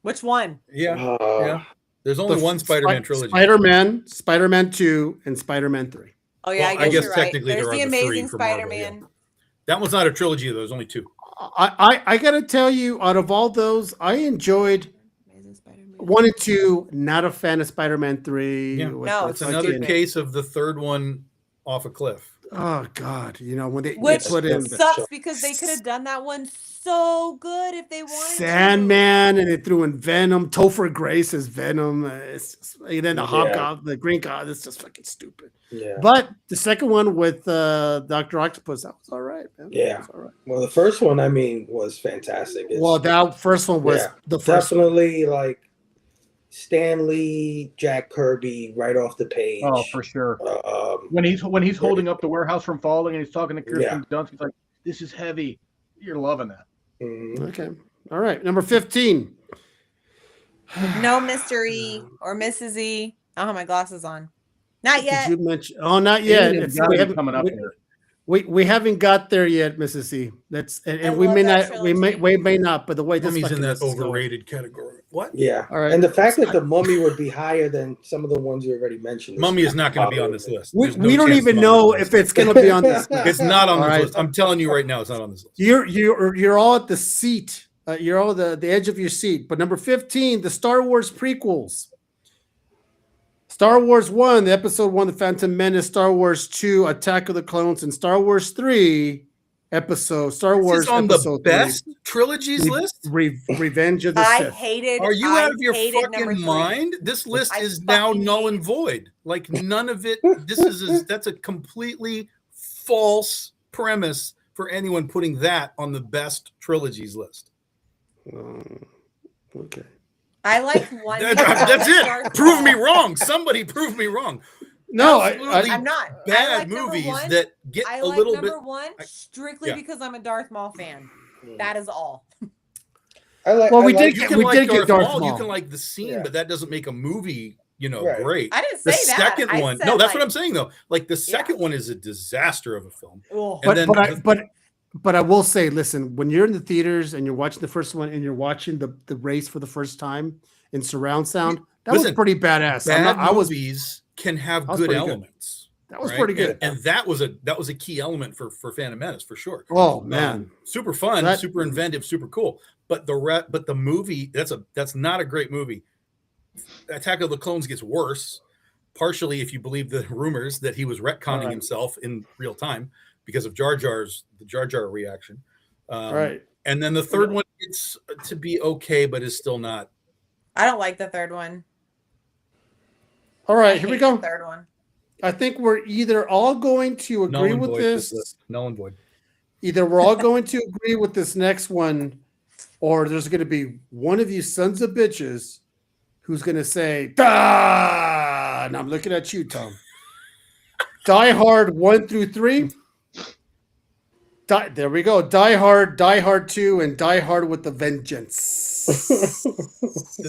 Which one?
Yeah. There's only one Spider-Man trilogy.
Spider-Man 2, and Spider-Man 3.
Oh yeah,
well,
I guess
you're
technically
right.
There's the Amazing Spider-Man.
Yeah. That one's not a trilogy, though. There's only 2.
I gotta tell you, out of all those, I enjoyed 1 and 2. Not a fan of Spider-Man 3.
Yeah.
No,
it's another case of the third one off a cliff.
Oh God! When they
put in sucks because they could have done that one so good if they wanted
Sandman, and they threw in Venom. Topher Grace as Venom. And then the Hobgoblin, the Green God. It's just fucking stupid.
Yeah.
But the second one with Dr. Octopus, that was all right, man.
Yeah.
All right.
Well, the first one, was fantastic.
That first one was
the first definitely one. Like Stan Lee, Jack Kirby, right off the page.
Oh, for sure. When he's holding up the warehouse from falling and he's talking to Kirsten Dunst, he's like, "This is heavy." You're loving that.
Mm-hmm.
Okay. All right. Number 15.
No Mr. E or Mrs. E. I don't have my glasses on. Not yet.
Did you mention? Oh, not yet.
Coming up here.
We haven't got there yet, Mrs. C. That's and we may not.
Trilogy.
We may not. But the way this
Mummy's in that
is
overrated category. What?
Yeah.
All right.
And the fact that the Mummy would be higher than some of the ones you already mentioned.
Mummy is not going to be on this list.
We don't even know if it's going to be on this list.
It's not on this list. I'm telling you right now, it's not on this list.
You're all at the seat. You're all the edge of your seat. But number 15, the Star Wars prequels. Star Wars 1, the Episode 1, The Phantom Menace, Star Wars 2, Attack of the Clones, and Star Wars 3, Star Wars
on
Episode
the best trilogies list?
Revenge of the Sith.
Are you out of your fucking mind? This list is now null and void. Like none of it. That's a completely false premise for anyone putting that on the best trilogies list.
Okay.
I like one.
That's it. Prove me wrong. Somebody prove me wrong.
No,
I'm not.
Bad movies that get
I
a
like
little
number
bit.
one strictly because I'm a Darth Maul fan. That is all.
We did get Darth Maul.
You can like the scene, but that doesn't make a movie, great.
I didn't say
the
that.
Second one, no, that's what I'm saying though. Like the second one is a disaster of a film.
But I will say, listen, when you're in the theaters and you're watching the first one and you're watching the race for the first time in surround sound, that was pretty badass.
Movies can have good elements.
That was pretty good,
and that was a key element for Phantom Menace for sure.
Oh man,
super fun, super inventive, super cool. But the movie that's not a great movie. Attack of the Clones gets worse, partially if you believe the rumors that he was retconning himself in real time because of the Jar Jar reaction.
Right.
And then the third one gets to be okay, but is still not.
I don't like the third one.
All right, here we go.
The third one.
I think we're either all going to agree with this.
Null and void.
Either we're all going to agree with this next one, or there's going to be one of you sons of bitches who's going to say, "Dah!" And I'm looking at you, Tom. Die Hard 1 through 3. There we go. Die Hard 2, and Die Hard with the Vengeance.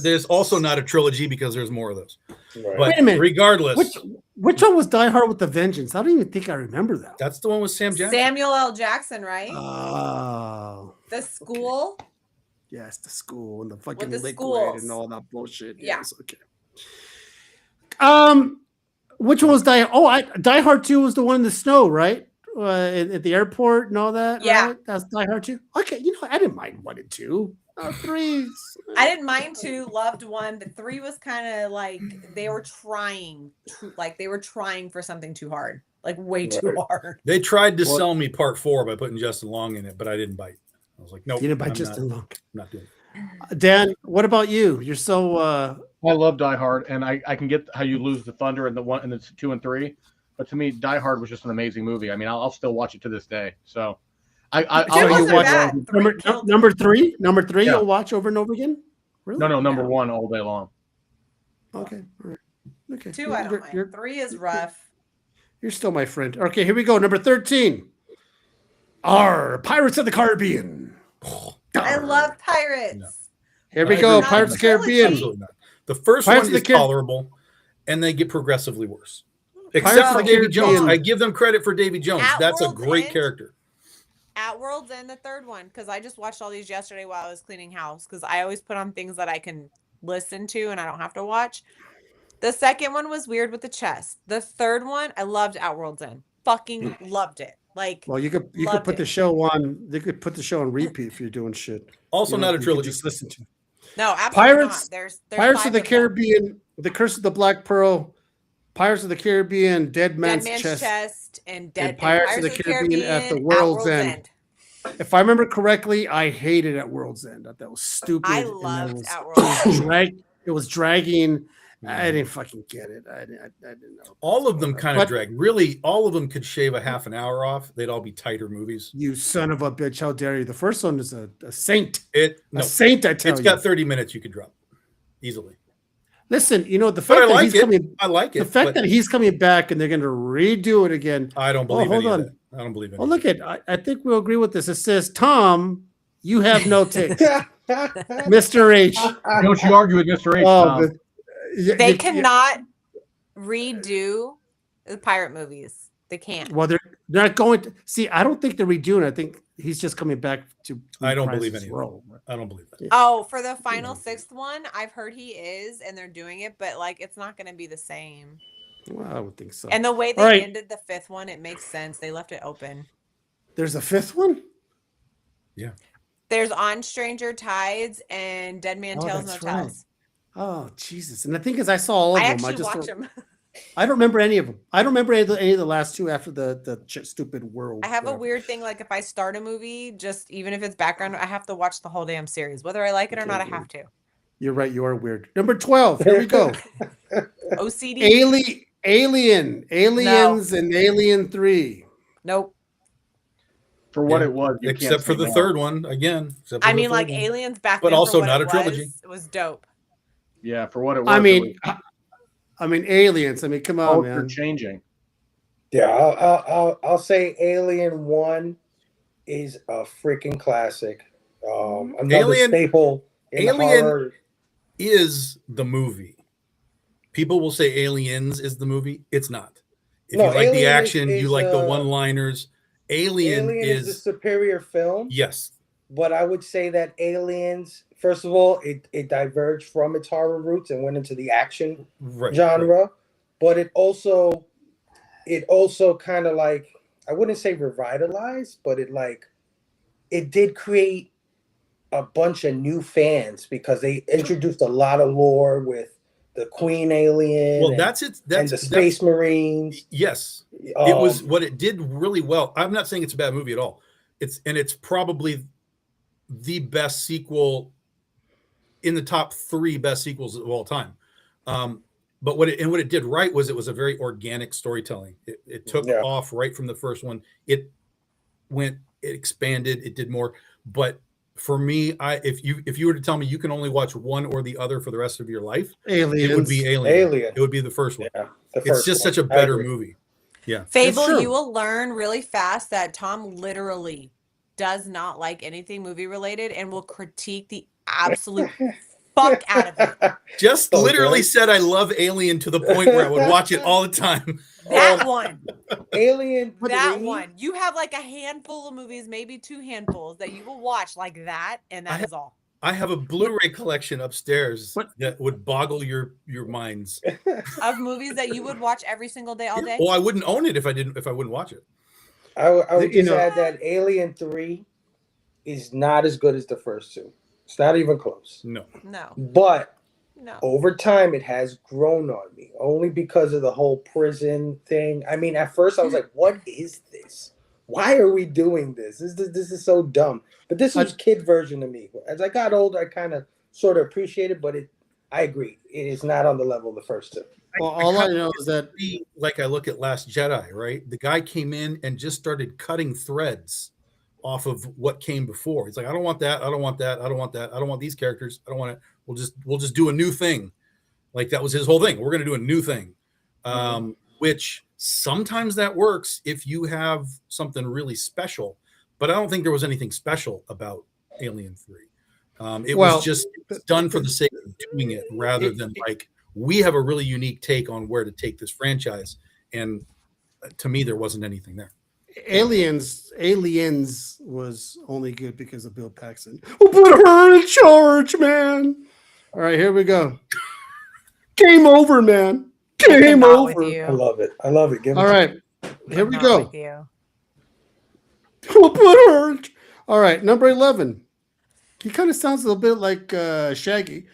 There's also not a trilogy because there's more of those.
Right.
But
wait a minute.
Regardless.
Which one was Die Hard with the Vengeance? I don't even think I remember that.
That's the one with Sam Jackson.
Samuel L. Jackson, right?
Oh.
The school.
Yes, the school and the fucking liquid
schools.
and all that bullshit.
Yeah.
Yes, okay. Which one was Die? Oh, Die Hard 2 was the one in the snow, right? At the airport and all that.
Yeah,
right? That's Die Hard 2. Okay, I didn't mind 1 and 2. 3.
I didn't mind 2. Loved 1, but 3 was kind of like they were trying for something too hard, like way too hard.
They tried to sell me part 4 by putting Justin Long in it, but I didn't bite. I was like, nope.
You didn't bite Justin Long.
I'm not doing it.
Dan, what about you? You're so.
I love Die Hard, and I can get how you lose the thunder in the 1 and the 2 and 3. But to me, Die Hard was just an amazing movie. I mean, I'll still watch it to this day. So,
I'll watch number 3. Number 3,
Yeah.
you'll watch over and over again. Really?
No, number 1 all day long.
Okay. All right. Okay.
2, I don't mind. 3 is rough.
You're still my friend. Okay, here we go. Number 13. Pirates of the Caribbean.
I love pirates.
No.
Here we go. Pirates of the Caribbean.
Absolutely not. The first
Pirates
one
of
is
the
tolerable, and they get progressively worse.
Pirates
Except
of
for
the
Davy
Caribbean.
Jones. I give them credit for Davy Jones.
At
That's a
World's
great
End?
character.
At World's End, the third one, because I just watched all these yesterday while I was cleaning house, because I always put on things that I can listen to and I don't have to watch. The second one was weird with the chest. The third one, I loved At World's End. Fucking loved it. Like,
Well, you could put the show on. They could put the show on repeat if you're doing shit.
Also, not a trilogy.
Just listen to.
no, absolutely
Pirates.
not. There's
Pirates
5
of the
them.
Caribbean, The Curse of the Black Pearl, Pirates of the Caribbean, Dead Man's,
Chest, and
Pirates of the Caribbean at the World's End. If I remember correctly, I hated At World's End. That was stupid.
I loved At World's End.
It was dragging. I didn't fucking get it. I didn't know.
All of them kind of drag. Really, all of them could shave a half an hour off. They'd all be tighter movies.
You son of a bitch! How dare you? The first one is a saint.
A
saint. I tell you.
It's got 30 minutes you could drop easily.
Listen, you know, the fact that he's coming,
I like it.
The fact that he's coming back and they're going to redo it again.
I don't believe any of that. I don't believe it.
Oh, look at, I think we'll agree with this. It says, Tom, you have no taste. Mr. H.
Don't you argue with Mr. H, Tom.
They cannot redo the pirate movies. They can't.
Well, they're not going to. See, I don't think they're redoing. I think he's just coming back to.
I don't believe any. I don't believe that.
Oh, for the final sixth one, I've heard he is, and they're doing it, but like it's not going to be the same.
Well, I would think so.
And the way they ended the fifth one, it makes sense. They left it open.
There's a fifth one?
Yeah.
There's On Stranger Tides and Dead Man Tells No Tales.
Oh, Jesus. And the thing is, I saw all of them.
I watched them.
I don't remember any of them. I don't remember any of the last two after the stupid world.
I have a weird thing. Like if I start a movie, just even if it's background, I have to watch the whole damn series. Whether I like it or not, I have to.
You're right. You are weird. Number 12. Here we go.
OCD.
Aliens, and Alien 3.
Nope.
For what it was,
except for the third one again.
I mean, like Aliens back
but
then,
also not a trilogy.
It was dope.
Yeah, for what it was.
I mean, Aliens. I mean, come on, man.
Changing.
Yeah, I'll say Alien 1 is a freaking classic. Another staple in horror.
Is the movie. People will say Aliens is the movie. It's not. If you like the action, you like the one-liners. Alien is
the superior film.
Yes.
But I would say that Aliens, first of all, it diverged from its horror roots and went into the action genre. Right. But it also kind of like, I wouldn't say revitalized, but it did create a bunch of new fans because they introduced a lot of lore with the Queen Alien.
Well, that's it.
And the Space Marines.
Yes. It was what it did really well. I'm not saying it's a bad movie at all. It's probably the best sequel in the top 3 best sequels of all time. But what it did right was it was a very organic storytelling. It took off right from the first one. It expanded, it did more. But for me, if you were to tell me you can only watch one or the other for the rest of your life,
Aliens.
It would be Alien. It would be the first one. Yeah, it's just such a better movie. Yeah.
Fable, you will learn really fast that Tom literally does not like anything movie related and will critique the absolute fuck out of it.
Just literally said I love Alien to the point where I would watch it all the time.
That one.
Alien.
That one. You have like a handful of movies, maybe 2 handfuls that you will watch like that, and that is all.
I have a Blu-ray collection upstairs that would boggle your minds.
Of movies that you would watch every single day, all day?
Well, I wouldn't own it if I wouldn't watch it.
I would just add that Alien 3 is not as good as the first 2. It's not even close.
No.
But over time, it has grown on me, only because of the whole prison thing. I mean, at first I was like, what is this? Why are we doing this? This is so dumb. But this was kid version of me. As I got older, I kind of sort of appreciated, but I agree. It is not on the level of the first 2.
Well, all I know is that,
like I look at Last Jedi, right? The guy came in and just started cutting threads off of what came before. He's like, I don't want that. I don't want that. I don't want that. I don't want these characters. I don't want it. We'll just do a new thing. Like that was his whole thing. We're going to do a new thing, which sometimes that works if you have something really special. But I don't think there was anything special about Alien 3. It was just done for the sake of doing it rather than like, we have a really unique take on where to take this franchise. And to me, there wasn't anything there.
Aliens was only good because of Bill Paxton. We'll put her in charge, man. All right, here we go. Game over, man. Game over.
I love it.
All right, here we go. We'll put her. All right, number 11. He kind of sounds a little bit like Shaggy.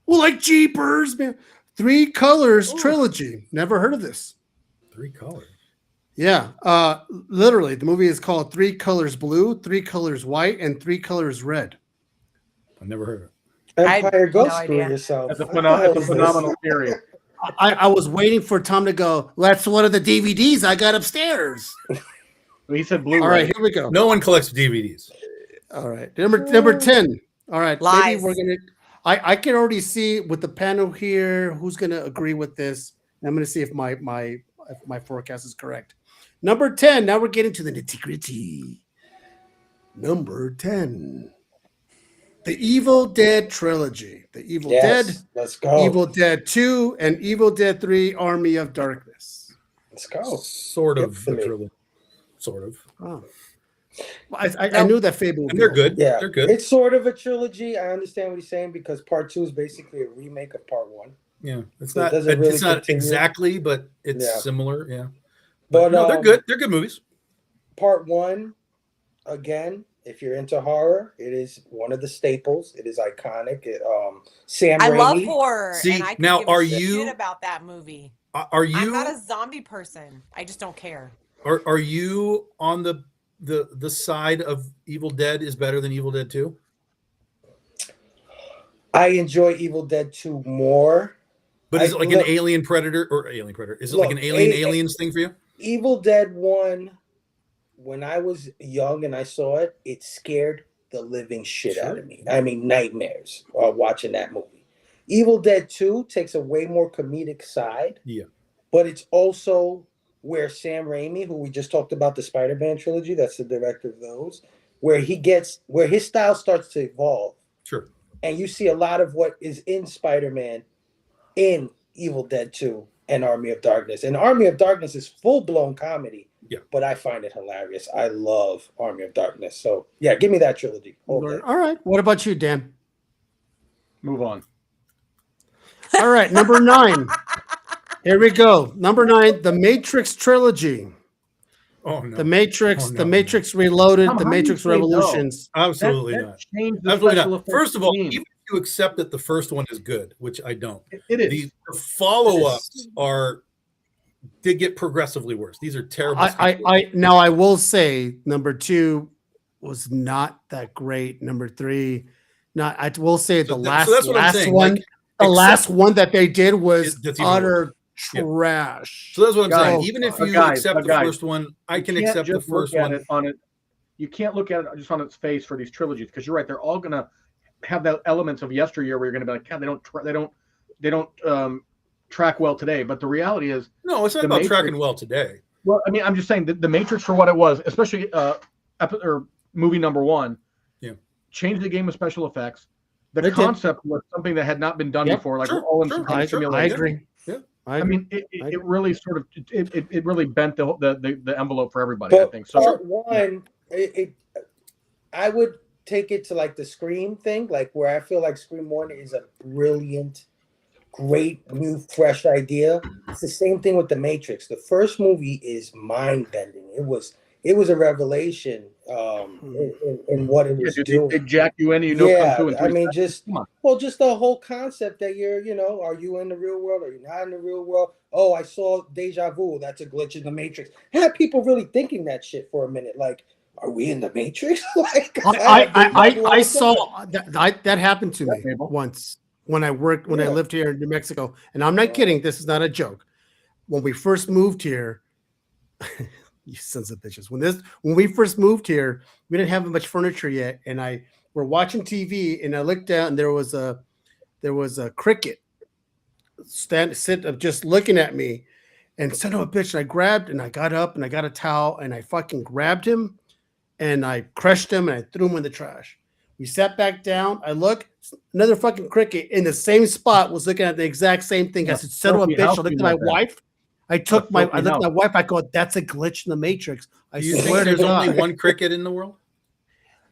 Well, like Jeepers, man. 3 Colors Trilogy. Never heard of this.
3 Colors.
Yeah, literally, the movie is called 3 Colors Blue, 3 Colors White, and 3 Colors Red.
I've never heard of it.
Empire, go screw yourself.
That's a phenomenal theory.
I was waiting for Tom to go, that's one of the DVDs I got upstairs.
He said Blu-ray.
All right, here we go.
No one collects DVDs.
All right, number 10. All right,
Lies.
maybe we're gonna. I can already see with the panel here who's going to agree with this. And I'm going to see if my forecast is correct. Number 10. Now we're getting to the nitty-gritty. Number 10. The Evil Dead trilogy. The Evil Dead.
Let's go.
Evil Dead 2 and Evil Dead 3 Army of Darkness.
Let's go.
Sort of the trilogy. Sort of.
Oh. I knew that Fable would
and they're good.
Yeah,
they're good.
It's sort of a trilogy. I understand what he's saying because part 2 is basically a remake of part 1.
Yeah, it's
So
not. It's not exactly, but it's similar. Yeah, but no, they're good. They're good movies.
Part 1, again, if you're into horror, it is one of the staples. It is iconic. Sam Raimi.
I love horror.
See,
and I can
now
give
are
a
you
shit about that movie?
Are you?
I'm not a zombie person. I just don't care.
Are you on the side of Evil Dead is better than Evil Dead 2?
I enjoy Evil Dead 2 more.
But is it like an Alien Predator or Alien Predator? Is it like an Aliens thing for you?
Evil Dead 1, when I was young and I saw it, it scared the living shit out of me. I mean, nightmares watching that movie. Evil Dead 2 takes a way more comedic side.
Yeah.
But it's also where Sam Raimi, who we just talked about, the Spider-Man trilogy, that's the director of those, where his style starts to evolve.
Sure.
And you see a lot of what is in Spider-Man in Evil Dead 2 and Army of Darkness. And Army of Darkness is full-blown comedy.
Yeah.
But I find it hilarious. I love Army of Darkness. So, yeah, give me that trilogy.
All right. What about you, Dan?
Move on.
All right. Number 9. Here we go. Number 9, the Matrix trilogy.
Oh no.
The Matrix, the Matrix Reloaded, the Matrix Revolutions.
No? Absolutely not. Absolutely not. First of all, even if you accept that the first one is good, which I don't,
it is.
The follow-ups did get progressively worse. These are terrible.
Now I will say number 2 was not that great. Number 3, I will say the last one. Like, the last one that they did was utter trash.
So that's what I'm saying. Even if you accept the first one, I can accept the first one.
You can't look at it just on its face for these trilogies because you're right. They're all going to have the elements of yesteryear where you're going to be like, God, they don't track well today. But the reality is,
no, it's not about tracking well today.
Well, I mean, I'm just saying the Matrix for what it was, especially movie number 1, changed the game of special effects. The concept was something that had not been done before, like all in simulation.
I agree.
Yeah, I mean, it really sort of it really bent the envelope for everybody.
But
I think so.
Part 1, I would take it to like the Scream thing, like where I feel like Scream 1 is a brilliant, great new fresh idea. It's the same thing with the Matrix. The first movie is mind bending. It was a revelation in what it was doing.
It jack you in,
I mean, just the whole concept that are you in the real world? Are you not in the real world? Oh, I saw deja vu. That's a glitch in the Matrix. Had people really thinking that shit for a minute. Like, are we in the Matrix? Like,
I saw that happened to me once when I lived here in New Mexico, and I'm not kidding. This is not a joke. When we first moved here. You sons of bitches. When we first moved here, we didn't have much furniture yet, and we're watching TV, and I looked down, and there was a cricket just looking at me, and son of a bitch. And I got up, and I got a towel, and I fucking grabbed him, and I crushed him, and I threw him in the trash. We sat back down. I look, another fucking cricket in the same spot was looking at the exact same thing. I said, son of a bitch. I looked at my wife. I looked at my wife. I go, that's a glitch in the Matrix.
You think there's only one cricket in the world?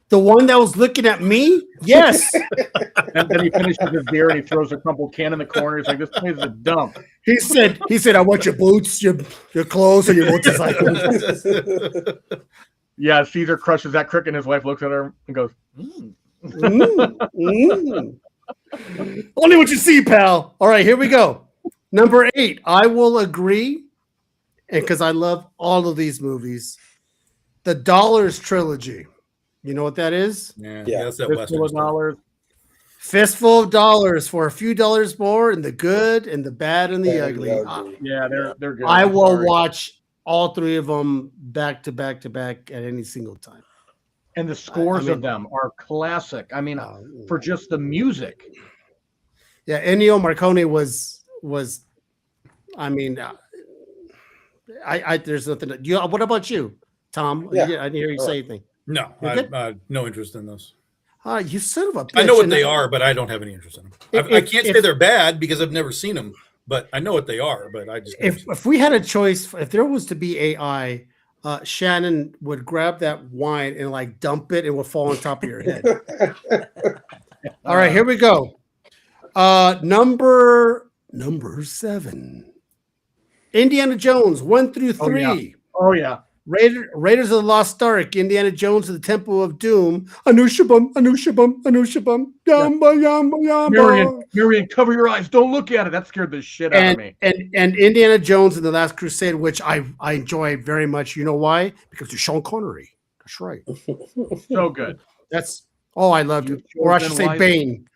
The one that was looking at me? Yes.
And then he finishes his beer and he throws a crumpled can in the corner. He's like, this place is a dump.
He said, I want your boots, your clothes, and your motorcycle.
Yeah, Caesar crushes that cricket and his wife looks at her and goes,
Only what you see, pal. All right, here we go. Number 8, I will agree, and because I love all of these movies, the Dollars trilogy. You know what that is?
Yeah. That's that Western
$1,000.
Fistful of dollars for a few dollars more, and the good, and the bad, and the ugly.
Yeah, they're good.
I will watch all 3 of them back to back to back at any single time.
And the scores of them are classic. I mean, for just the music.
Yeah, Ennio Morricone was. I mean, I there's nothing. What about you, Tom?
Yeah.
I didn't hear you say anything.
No, I no interest in those.
You son of a bitch.
I know what they are, but I don't have any interest in them. I can't say they're bad because I've never seen them, but I know what they are. But I just
if we had a choice, if there was to be AI, Shannon would grab that wine and like dump it, and would fall on top of your head. All right, here we go. Number 7, Indiana Jones 1 through 3.
Oh yeah.
Raiders of the Lost Ark, Indiana Jones and the Temple of Doom, Anushabum, Anushabum, Anushabum, Yamba, Yamba, Yamba.
Marion, cover your eyes. Don't look at it. That scared the shit out of me.
And Indiana Jones and the Last Crusade, which I enjoy very much. You know why? Because it's Sean Connery. That's right.
So good.
I loved it. Or I should say Bane.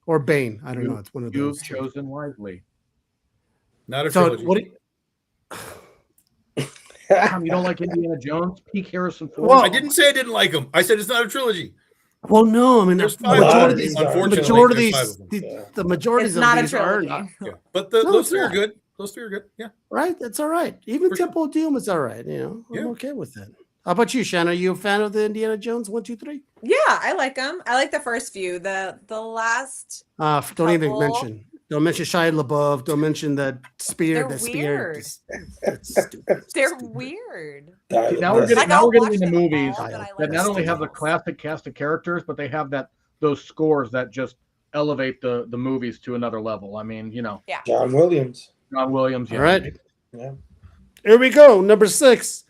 Or Bane. I don't know. It's one of those.
You've chosen wisely.
Not a trilogy.
You don't like Indiana Jones? Peak Harrison Ford?
Well, I didn't say I didn't like them. I said it's not a trilogy.
Well, no, I mean
there's
the majority of these. The majority
it's
of
not
these are not.
Yeah. But those three are good. Those three are good. Yeah.
Right. That's all right. Even Temple of Doom is all right. I'm okay with that. How about you, Shannon? Are you a fan of the Indiana Jones 1, 2, 3?
Yeah, I like them. I like the first few. The last.
Don't even mention. Don't mention Shia LaBeouf. Don't mention the spear.
They're
the
weird.
Spear. That's stupid.
They're weird.
Now we're getting into movies that not only have the
the
classic cast of characters, but they have those scores that just elevate the movies to another level. I mean,
Yeah.
John Williams.
Yeah.
All right.
Yeah.
Here we go. Number 6.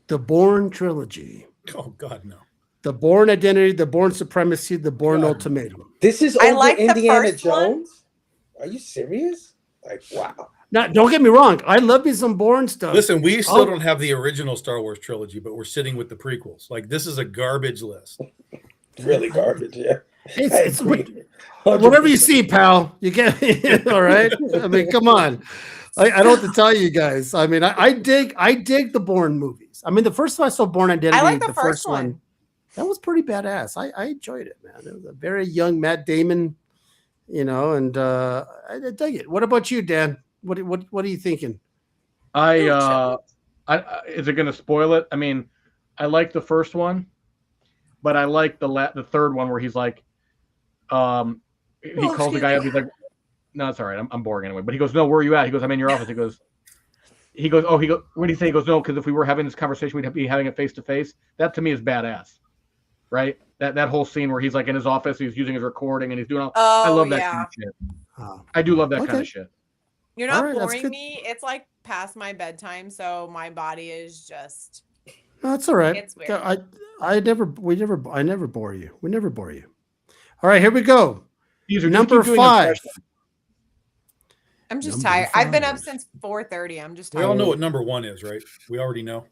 The Bourne trilogy.
Oh God, no.
The Bourne Identity, the Bourne Supremacy, the Bourne Ultimatum.
This is
I
over
like the
Indiana
first one.
Jones? Are you serious? Like, wow.
Now, don't get me wrong. I love me some Bourne stuff.
Listen, we still don't have the original Star Wars trilogy, but we're sitting with the prequels. Like this is a garbage list.
Really garbage, yeah.
It's whatever you see, pal. You get it. All right. I mean, come on. I don't have to tell you guys. I mean, I dig the Bourne movies. I mean, the first time I saw Bourne Identity,
I like the first one.
That was pretty badass. I enjoyed it, man. It was a very young Matt Damon, and I dig it. What about you, Dan? What are you thinking?
Is it going to spoil it? I mean, I like the first one, but I like the third one where he's like, he calls the guy up. He's like, no, it's all right. I'm boring anyway. But he goes, no, where are you at? He goes, I'm in your office. He goes, what do you say? He goes, no, because if we were having this conversation, we'd be having it face to face. That to me is badass, right? That whole scene where he's like in his office, he's using his recording and he's doing all. I love that kind of shit. I do love that kind of shit.
You're not boring me. It's like past my bedtime, so my body is just.
No, that's all right.
It's weird.
I never bore you. We never bore you. All right, here we go. Number 5.
I'm just tired. I've been up since 4:30. I'm just tired.
We all know what number 1 is, right? We already know.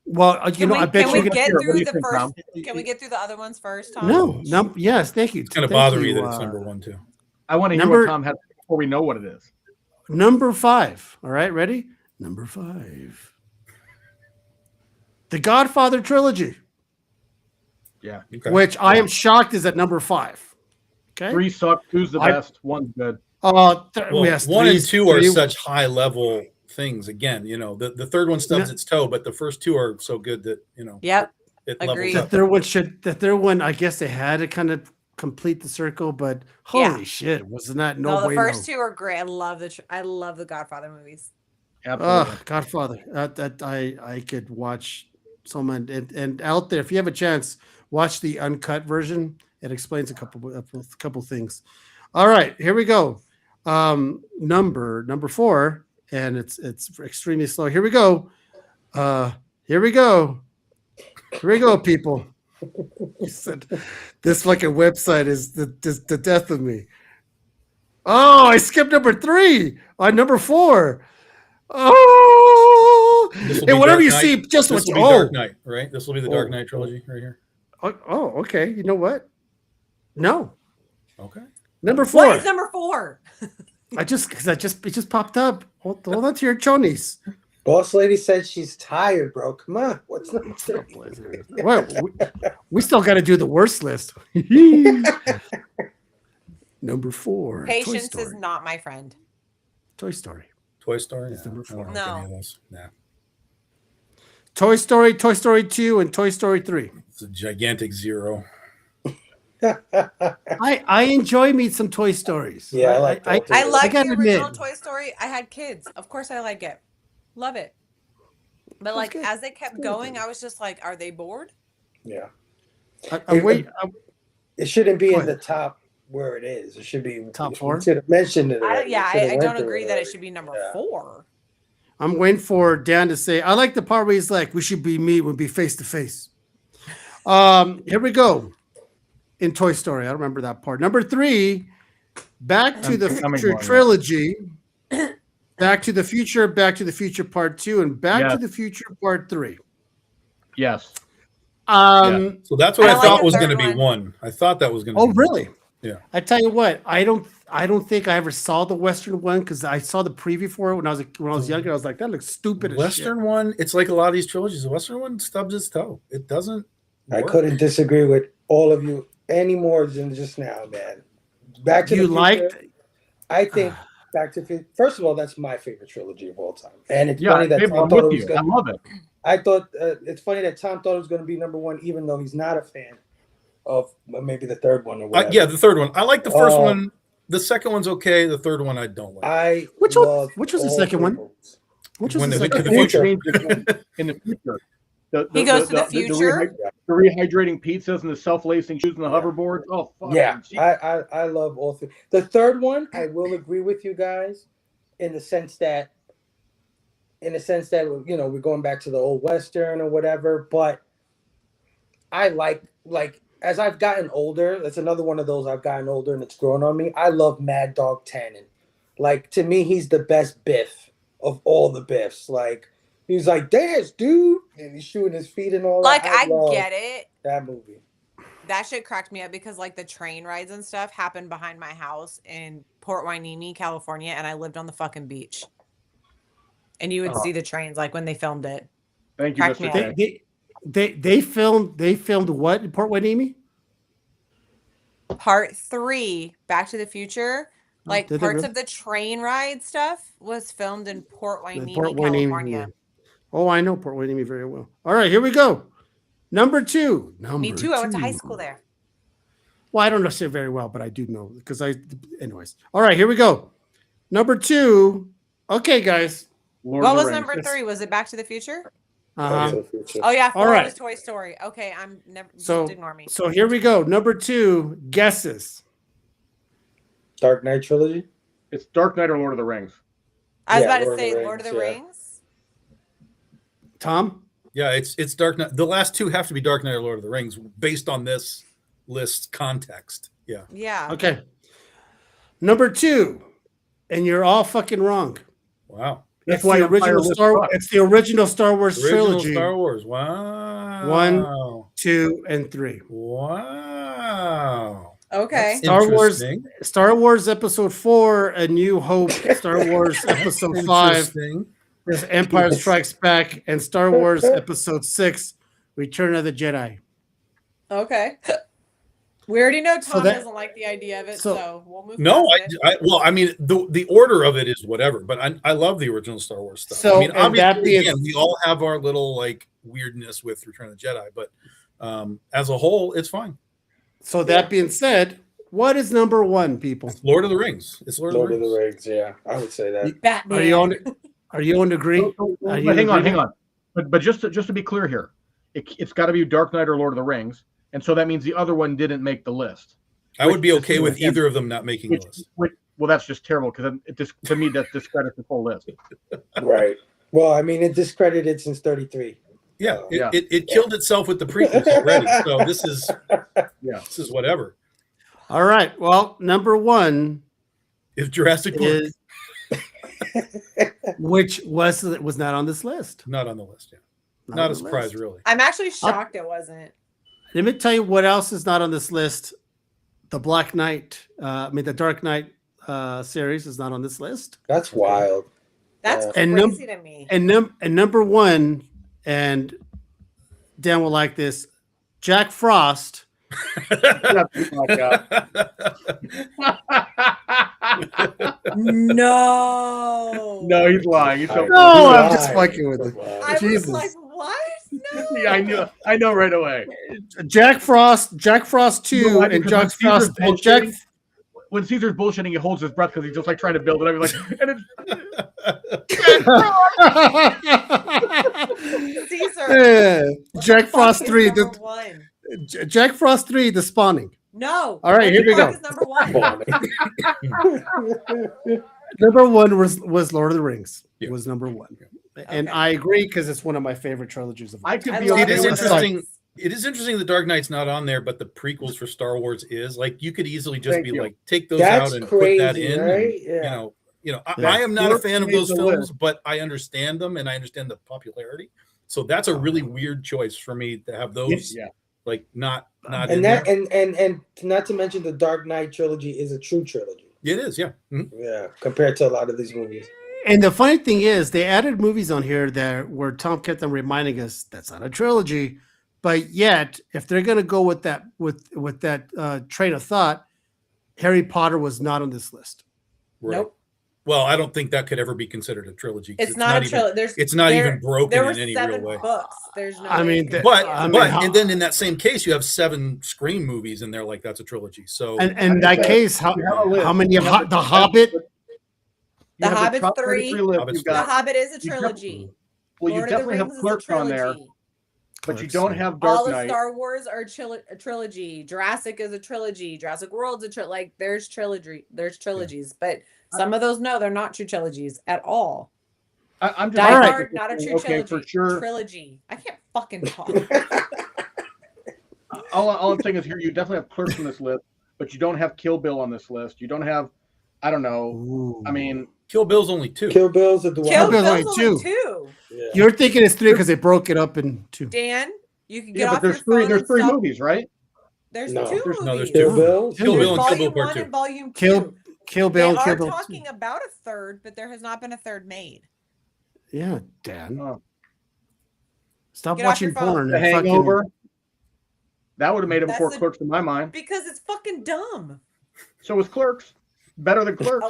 Well, I bet
can
you
we get through the first. Can we get through the other ones first, Tom?
No. Yes, thank you.
It's going to bother me that it's number 1 too.
I want to hear what Tom has before we know what it is.
Number 5. All right, ready? Number 5. The Godfather trilogy.
Yeah.
Okay.
Which I am shocked is at number 5. Okay.
3 suck. 2's the best. 1's good.
Yes,
1 and 2 are such high level things. Again, the third one stubs its toe, but the first 2 are so good that
Yep.
It
Agreed.
levels up.
The third one, I guess they had to kind of complete the circle, but holy shit, wasn't that
the first 2 are great. I love the Godfather movies.
Absolutely.
Godfather. That I could watch someone and out there. If you have a chance, watch the uncut version. It explains a couple things. All right, here we go. Number 4, and it's extremely slow. Here we go. Here we go, people. He said, "This fucking website is the death of me." Oh, I skipped number 3 on number 4. Oh, and whatever you see, just what you.
Dark Knight, right? This will be the Dark Knight trilogy right here.
Oh, okay. You know what? No.
Okay.
Number 4.
What is number 4?
It just popped up. Hold on to your chonies.
Boss lady said she's tired, bro. Come on. What's number 3?
Well, we still got to do the worst list. Number 4.
Patience is not my friend.
Toy Story.
Toy Story?
It's number 4.
No.
Nah.
Toy Story, Toy Story 2, and Toy Story 3.
It's a gigantic 0.
I enjoy me some Toy Stories.
Yeah, I like
I like the original
admit.
Toy Story. I had kids. Of course I like it. Love it. But like
good.
as they kept going, I was just like, are they bored?
Yeah.
It
shouldn't be in the top where it is. It should be
top 4.
You should have mentioned it.
I don't agree that it should be number 4.
I'm waiting for Dan to say, I like the part where he's like, we should be we'll be face to face. Here we go. In Toy Story. I don't remember that part. Number 3, Back to the Future trilogy. Back to the Future Part 2, and Back to the Future Part 3.
Yes.
So that's what I thought was going to be 1. I thought that was going to be.
Oh, really?
Yeah.
I tell you what, I don't think I ever saw the Western one because I saw the preview for it when I was younger. I was like, that looks stupid.
Western one, it's like a lot of these trilogies. The Western one stubs its toe. It doesn't.
I couldn't disagree with all of you any more than just now, man. Back to the Future. I think Back to the Future. First of all, that's my favorite trilogy of all time, and it's funny that Tom thought it was good.
I love it.
I thought it's funny that Tom thought it was going to be number 1, even though he's not a fan of maybe the third one or whatever.
Yeah, the third one. I like the first one. The second one's okay. The third one I don't like.
Which was the second one? Which was the second one?
In the future.
He goes to the future.
The rehydrating pizzas and the self-lacing shoes and the hoverboards. Oh, fuck.
Yeah, I love all 3. The third one, I will agree with you guys in the sense that we're going back to the old Western or whatever. But I like as I've gotten older, that's another one of those I've gotten older and it's grown on me. I love Mad Dog Tannen. Like, to me, he's the best Biff of all the Biffs. Like, he's like, dance, dude. And he's shooting his feet and all
like,
that.
I get it.
That movie.
That shit cracked me up because, like, the train rides and stuff happened behind my house in Port Hueneme, California, and I lived on the fucking beach. And you would see the trains, like, when they filmed it.
Thank you, Mr. K.
They filmed what in Port Hueneme?
Part 3, Back to the Future. Like, parts of the train ride stuff was filmed in Port Hueneme, California.
Oh, I know Port Hueneme very well. All right, here we go. Number 2.
Me too. I went to high school there.
Well, I don't know very well, but I do know because anyways. All right, here we go. Number 2. Okay, guys.
What was number 3? Was it Back to the Future? Oh yeah, 4 was Toy Story. Okay, I'm never. Just ignore me.
So here we go. Number 2. Guesses.
Dark Knight trilogy.
It's Dark Knight or Lord of the Rings.
I was about to say Lord of the Rings.
Tom.
Yeah, it's Dark Knight. The last 2 have to be Dark Knight or Lord of the Rings based on this list context. Yeah.
Yeah.
Okay. Number 2, and you're all fucking wrong.
Wow.
That's why it's the original Star Wars trilogy.
Star Wars. Wow.
1, 2, and 3.
Wow.
Okay.
Star Wars Episode 4, A New Hope. Star Wars Episode 5, Empire Strikes Back, and Star Wars Episode 6, Return of the Jedi.
Okay. We already know Tom doesn't like the idea of it, so we'll move.
No, I mean the order of it is whatever, but I love the original Star Wars stuff.
So,
I mean, obviously, we all have our little like weirdness with Return of the Jedi, but as a whole, it's fine.
So that being said, what is number 1, people?
It's Lord of the Rings. It's Lord of the
Rings. Yeah, I would say that.
Batman.
Are you on agree?
Hang on. But just to be clear here, it's got to be Dark Knight or Lord of the Rings. And so that means the other one didn't make the list.
I would be okay with either of them not making the list.
Well, that's just terrible because to me that discredits the whole list.
Right. Well, I mean, it discredited since 33.
Yeah, it killed itself with the prequels already. So this is whatever.
All right. Well, number 1
is Jurassic Park,
which was not on this list.
Not on the list. Yeah, not a surprise, really.
I'm actually shocked it wasn't.
Let me tell you what else is not on this list. The Dark Knight series is not on this list.
That's wild.
That's crazy to me.
And number one, and Dan will like this, Jack Frost.
No,
he's lying.
I'm just fucking with it.
I was like, what? No.
Yeah, I know right away.
Jack Frost 2, and Jack Frost, and Jack.
When Caesar's bullshitting, he holds his breath because he's just like trying to build it up. He's like, and
it's Caesar.
Jack Frost 3. Jack Frost 3, The Spawning.
No.
All right, here we go.
Number one.
Number one was Lord of the Rings. It was number one, and I agree because it's one of my favorite trilogies of all time.
It is interesting. It is interesting the Dark Knight's not on there, but the prequels for Star Wars is. Like, you could easily just like take those out and put that in.
Right?
And, I am not a fan of those films, but I understand them and I understand the popularity. So that's a really weird choice for me to have those. Like not
and
in
that
there.
and not to mention the Dark Knight trilogy is a true trilogy.
It is, yeah. Mm-hmm.
Yeah, compared to a lot of these movies.
And the funny thing is, they added movies on here where Tom kept on reminding us that's not a trilogy, but yet if they're going to go with that train of thought, Harry Potter was not on this list.
Right.
Nope.
Well, I don't think that could ever be considered a trilogy.
It's not a trilogy.
It's not even broken
there were
in any
7
real way.
books. There's no.
And then in that same case, you have 7 Scream movies in there. Like, that's a trilogy. So,
and in that case, how many of The Hobbit?
The Hobbit's 3.
The
Hobbit is a trilogy.
Well, you definitely have Clerks on there, but you don't have Dark Knight.
All of Star Wars are a trilogy. Jurassic is a trilogy. Jurassic World's a trilogy. Like, there's trilogies, but some of those, no, they're not true trilogies at all.
I'm just
Die Hard, not a true trilogy.
For sure.
Trilogy. I can't fucking talk.
all I'm saying is here, you definitely have Clerks on this list, but you don't have Kill Bill on this list. You don't have, I don't know.
Ooh.
I mean,
Kill Bill's only 2.
Kill Bill's a
Kill Bill's only 2. Yeah. You're thinking it's 3 because they broke it up in 2.
Dan, you can get off
there's
your phone.
There's 3 movies, right?
There's 2 movies.
No, there's 2.
Kill Bill,
Kill Bill, and Kill Bill
Volume
Part 2.
and Volume 2.
Kill Bill.
They
Kill
are
Bill
talking about a third, but there has not been a third made.
Yeah, Dan.
Oh.
Stop
Get off
watching
your phone.
porn.
The Hangover. That would have made him 4 Clerks in my mind.
Because it's fucking dumb.
So was Clerks. Better than Clerks.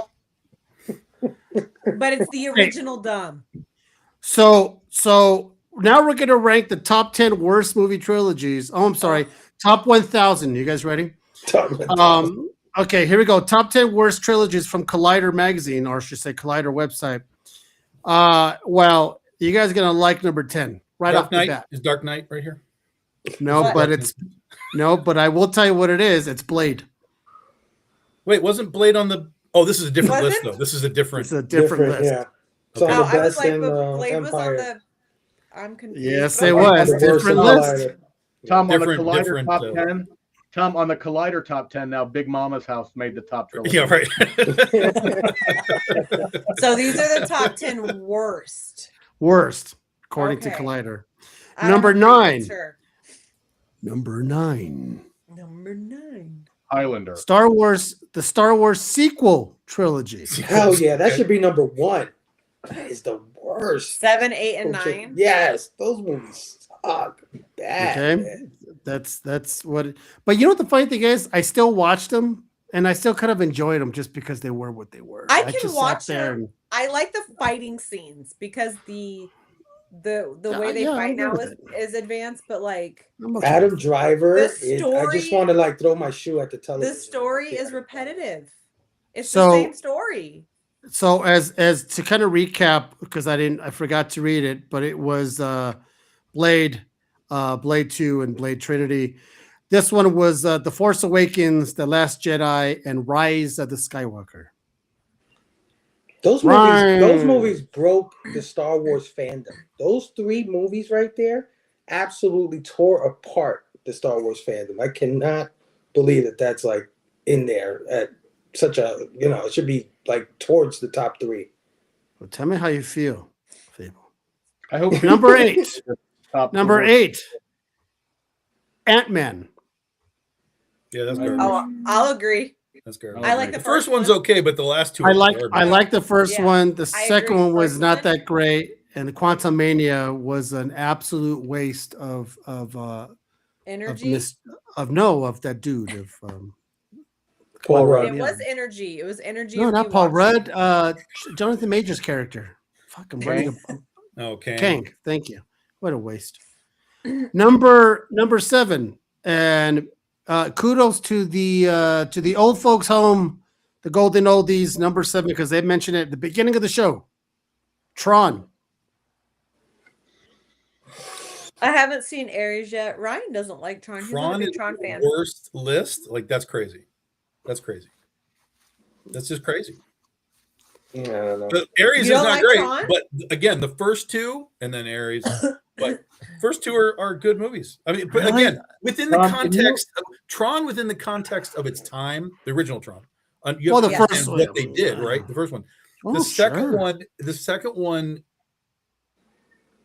But it's the original dumb.
So now we're gonna rank the top 10 worst movie trilogies. Oh, I'm sorry. Top 1,000. You guys ready? Okay, here we go. Top 10 worst trilogies from Collider magazine, or I should say Collider website. Well, you guys are gonna like number 10 right off the bat.
Is Dark Knight right here?
No, but I will tell you what it is. It's Blade.
Wait, wasn't Blade on the? Oh, this is a different list, though. This is a different.
It's a different list.
Yeah. It's on the
I was
best
like,
in
but Blade was on
Empire.
the. I'm confused.
Yes, it was. Different list.
Tom, on the Collider top 10. Tom, on the Collider top 10 now, Big Mama's House made the top trilogy.
Yeah, right.
So these are the top 10 worst.
Worst, according to Collider. Number 9.
Sure.
Number 9.
Highlander.
The Star Wars sequel trilogy.
Hell yeah, that should be number 1. That is the worst.
7, 8, and 9.
Yes, those movies suck bad.
Okay,
man.
that's what. But you know what the funny thing is? I still watched them, and I still kind of enjoyed them just because they were what they were.
I can watch them. I like the fighting scenes because the way they fight now is advanced, but like
Adam Driver, I just want to like throw my shoe at the television.
The story is repetitive. It's the same story.
So as to kind of recap, because I forgot to read it, but it was Blade 2 and Blade Trinity. This one was The Force Awakens, The Last Jedi, and Rise of the Skywalker.
Those movies broke the Star Wars fandom. Those 3 movies right there absolutely tore apart the Star Wars fandom. I cannot believe that that's like in there at such a, it should be like towards the top 3.
Well, tell me how you feel, Fable.
I hope
Number 8. Number 8. Ant-Man.
Yeah, that's good.
Oh, I'll agree.
That's garbage.
I like the
first one's okay, but the last two.
I like the first one. The
I
second
agree.
one was
First
not
one-
that great, and the Quantum Mania was an absolute waste of
energy.
of that dude of
Paul Rudd.
It was energy. It was energy.
No,
of
not
me
Paul
watching.
Rudd. Jonathan Major's character. Fucking running.
Okay.
Kang. Thank you. What a waste. Number 7, and kudos to the old folks home, the golden oldies. Number 7, because they mentioned it at the beginning of the show. Tron.
I haven't seen Aries yet. Ryan doesn't like Tron. He's not a big Tron fan.
Worst list? Like, that's crazy. That's crazy. That's just crazy.
Yeah, I don't know.
But Aries
You
is
don't
not
like
great.
Tron?
But again, the first two and then Aries. But first two are good movies. I mean, but
Really?
again, within the context of Tron, within the context of its time, the original Tron. You
Well,
have
the
to
first
understand
one.
what they did, right? The first one.
Oh,
The second
sure.
one,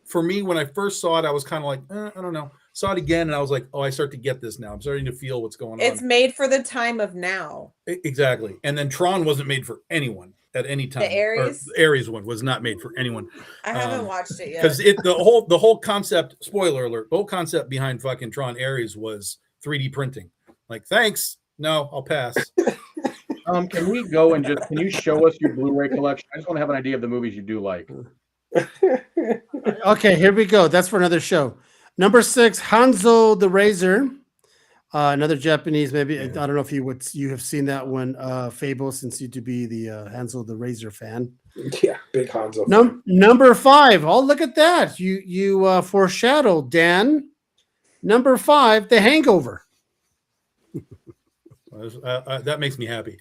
for me, when I first saw it, I was kind of like, I don't know. Saw it again, and I was like, oh, I start to get this now. I'm starting to feel what's going on.
It's made for the time of now.
Exactly. And then Tron wasn't made for anyone at any time.
The Aries?
The Aries one was not made for anyone.
I haven't watched it yet.
Because the whole concept, spoiler alert, the whole concept behind fucking Tron Aries was 3D printing. Like, thanks. No, I'll pass.
Can we go and can you show us your Blu-ray collection? I just want to have an idea of the movies you do like.
Okay, here we go. That's for another show. Number 6, Hanzo the Razor. Another Japanese, maybe. I don't know if you have seen that one, Fable, since you to be the Hanzo the Razor fan.
Yeah, big Hanzo.
Number 5. Oh, look at that. You foreshadowed, Dan. Number 5, The Hangover.
That makes me happy.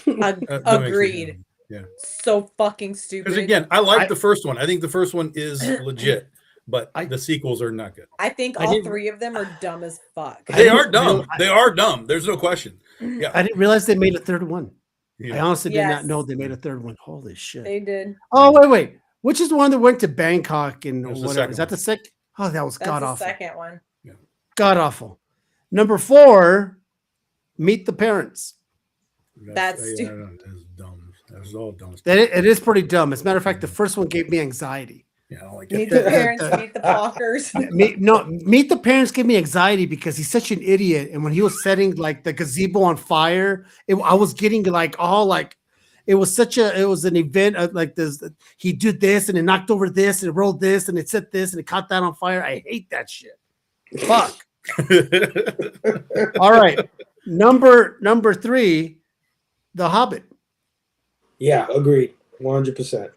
Agreed.
Yeah.
So fucking stupid.
Because again, I like the first one. I think the first one is legit, but the sequels are not good.
I think all 3 of them are dumb as fuck.
They are dumb. They are dumb. There's no question. Yeah.
I didn't realize they made a third one.
Yeah.
I honestly did not know they made a third one. Holy shit.
They did.
Oh, wait. Which is the one that went to Bangkok and whatever? Is that the second? Oh, that was god awful.
That's the second one.
Yeah.
God awful. Number 4, Meet the Parents.
That's stupid.
That's dumb. That's all dumb.
It is pretty dumb. As a matter of fact, the first one gave me anxiety.
Yeah, I don't like
Meet
it.
the parents, meet the Pockers.
Meet the Parents gave me anxiety because he's such an idiot. And when he was setting like the gazebo on fire, I was getting like all like it was an event of like this. He did this and it knocked over this and it rolled this and it set this and it caught that on fire. I hate that shit. Fuck. All right. Number 3, The Hobbit.
Yeah, agreed. 100%.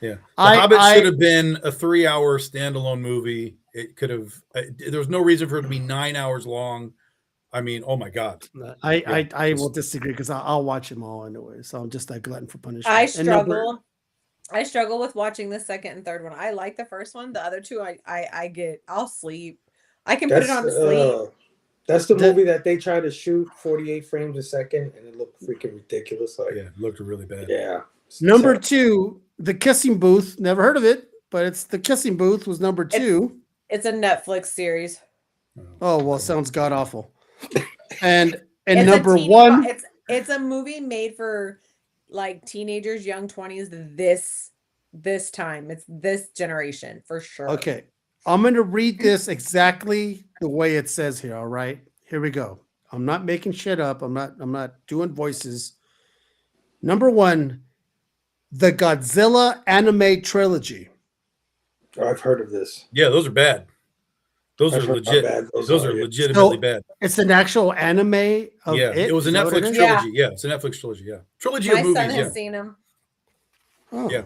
Yeah. The Hobbit should have been a 3-hour standalone movie. It could have, there was no reason for it to be 9 hours long. I mean, oh my God.
I will disagree because I'll watch them all anyway. So I'm just a glutton for punishment.
I struggle with watching the second and third one. I like the first one. The other two, I'll sleep. I can put it on to sleep.
That's the movie that they try to shoot 48 frames a second and it looked freaking ridiculous. Like,
yeah, it looked really bad.
Yeah.
Number 2, The Kissing Booth. Never heard of it, but it's The Kissing Booth was number 2.
It's a Netflix series.
Oh, well, sounds god awful. And
It's
number 1,
it's a movie made for like teenagers, young 20s. This time, it's this generation for sure.
Okay. I'm going to read this exactly the way it says here. All right, here we go. I'm not making shit up. I'm not doing voices. Number 1, the Godzilla anime trilogy.
Oh, I've heard of this.
Yeah, those are bad. Those are legit. Those are legitimately bad.
It's an actual anime of
it was a Netflix trilogy. Yeah, it's a Netflix trilogy. Yeah. Trilogy of movies.
My son has seen them.
Oh.
Yeah.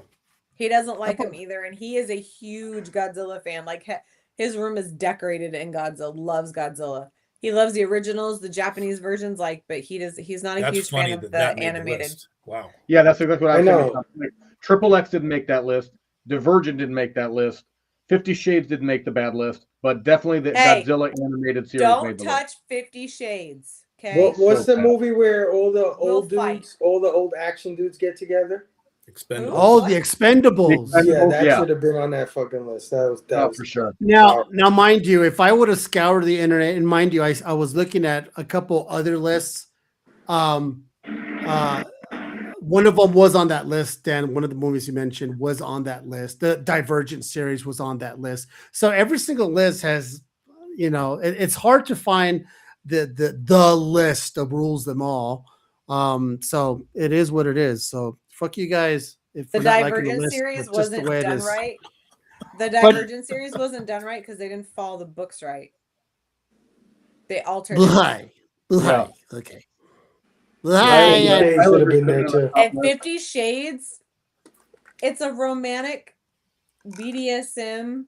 He doesn't like him either, and he is a huge Godzilla fan. Like his room is decorated in Godzilla. Loves Godzilla. He loves the originals, the Japanese versions. He's not a huge fan of the animated.
Wow.
Yeah, that's exactly what
I know.
Like, Triple X didn't make that list. Divergent didn't make that list. 50 Shades didn't make the bad list, but definitely the Godzilla animated series
don't
made the
touch
list.
50 Shades. Okay.
What's the movie where all the old all the old action dudes get together?
Expendables.
Oh, the Expendables.
Yeah, that should have been on that fucking list. That was
for sure.
Now, mind you, if I would have scoured the internet, and mind you, I was looking at a couple other lists. One of them was on that list, Dan. One of the movies you mentioned was on that list. The Divergent series was on that list. So every single list has, it's hard to find the list of rules them all. So it is what it is. So fuck you guys. If
the Divergent series wasn't done right. The Divergent series wasn't done right because they didn't follow the books right. They altered it.
Okay.
I would have been there too.
And 50 Shades, it's a romantic BDSM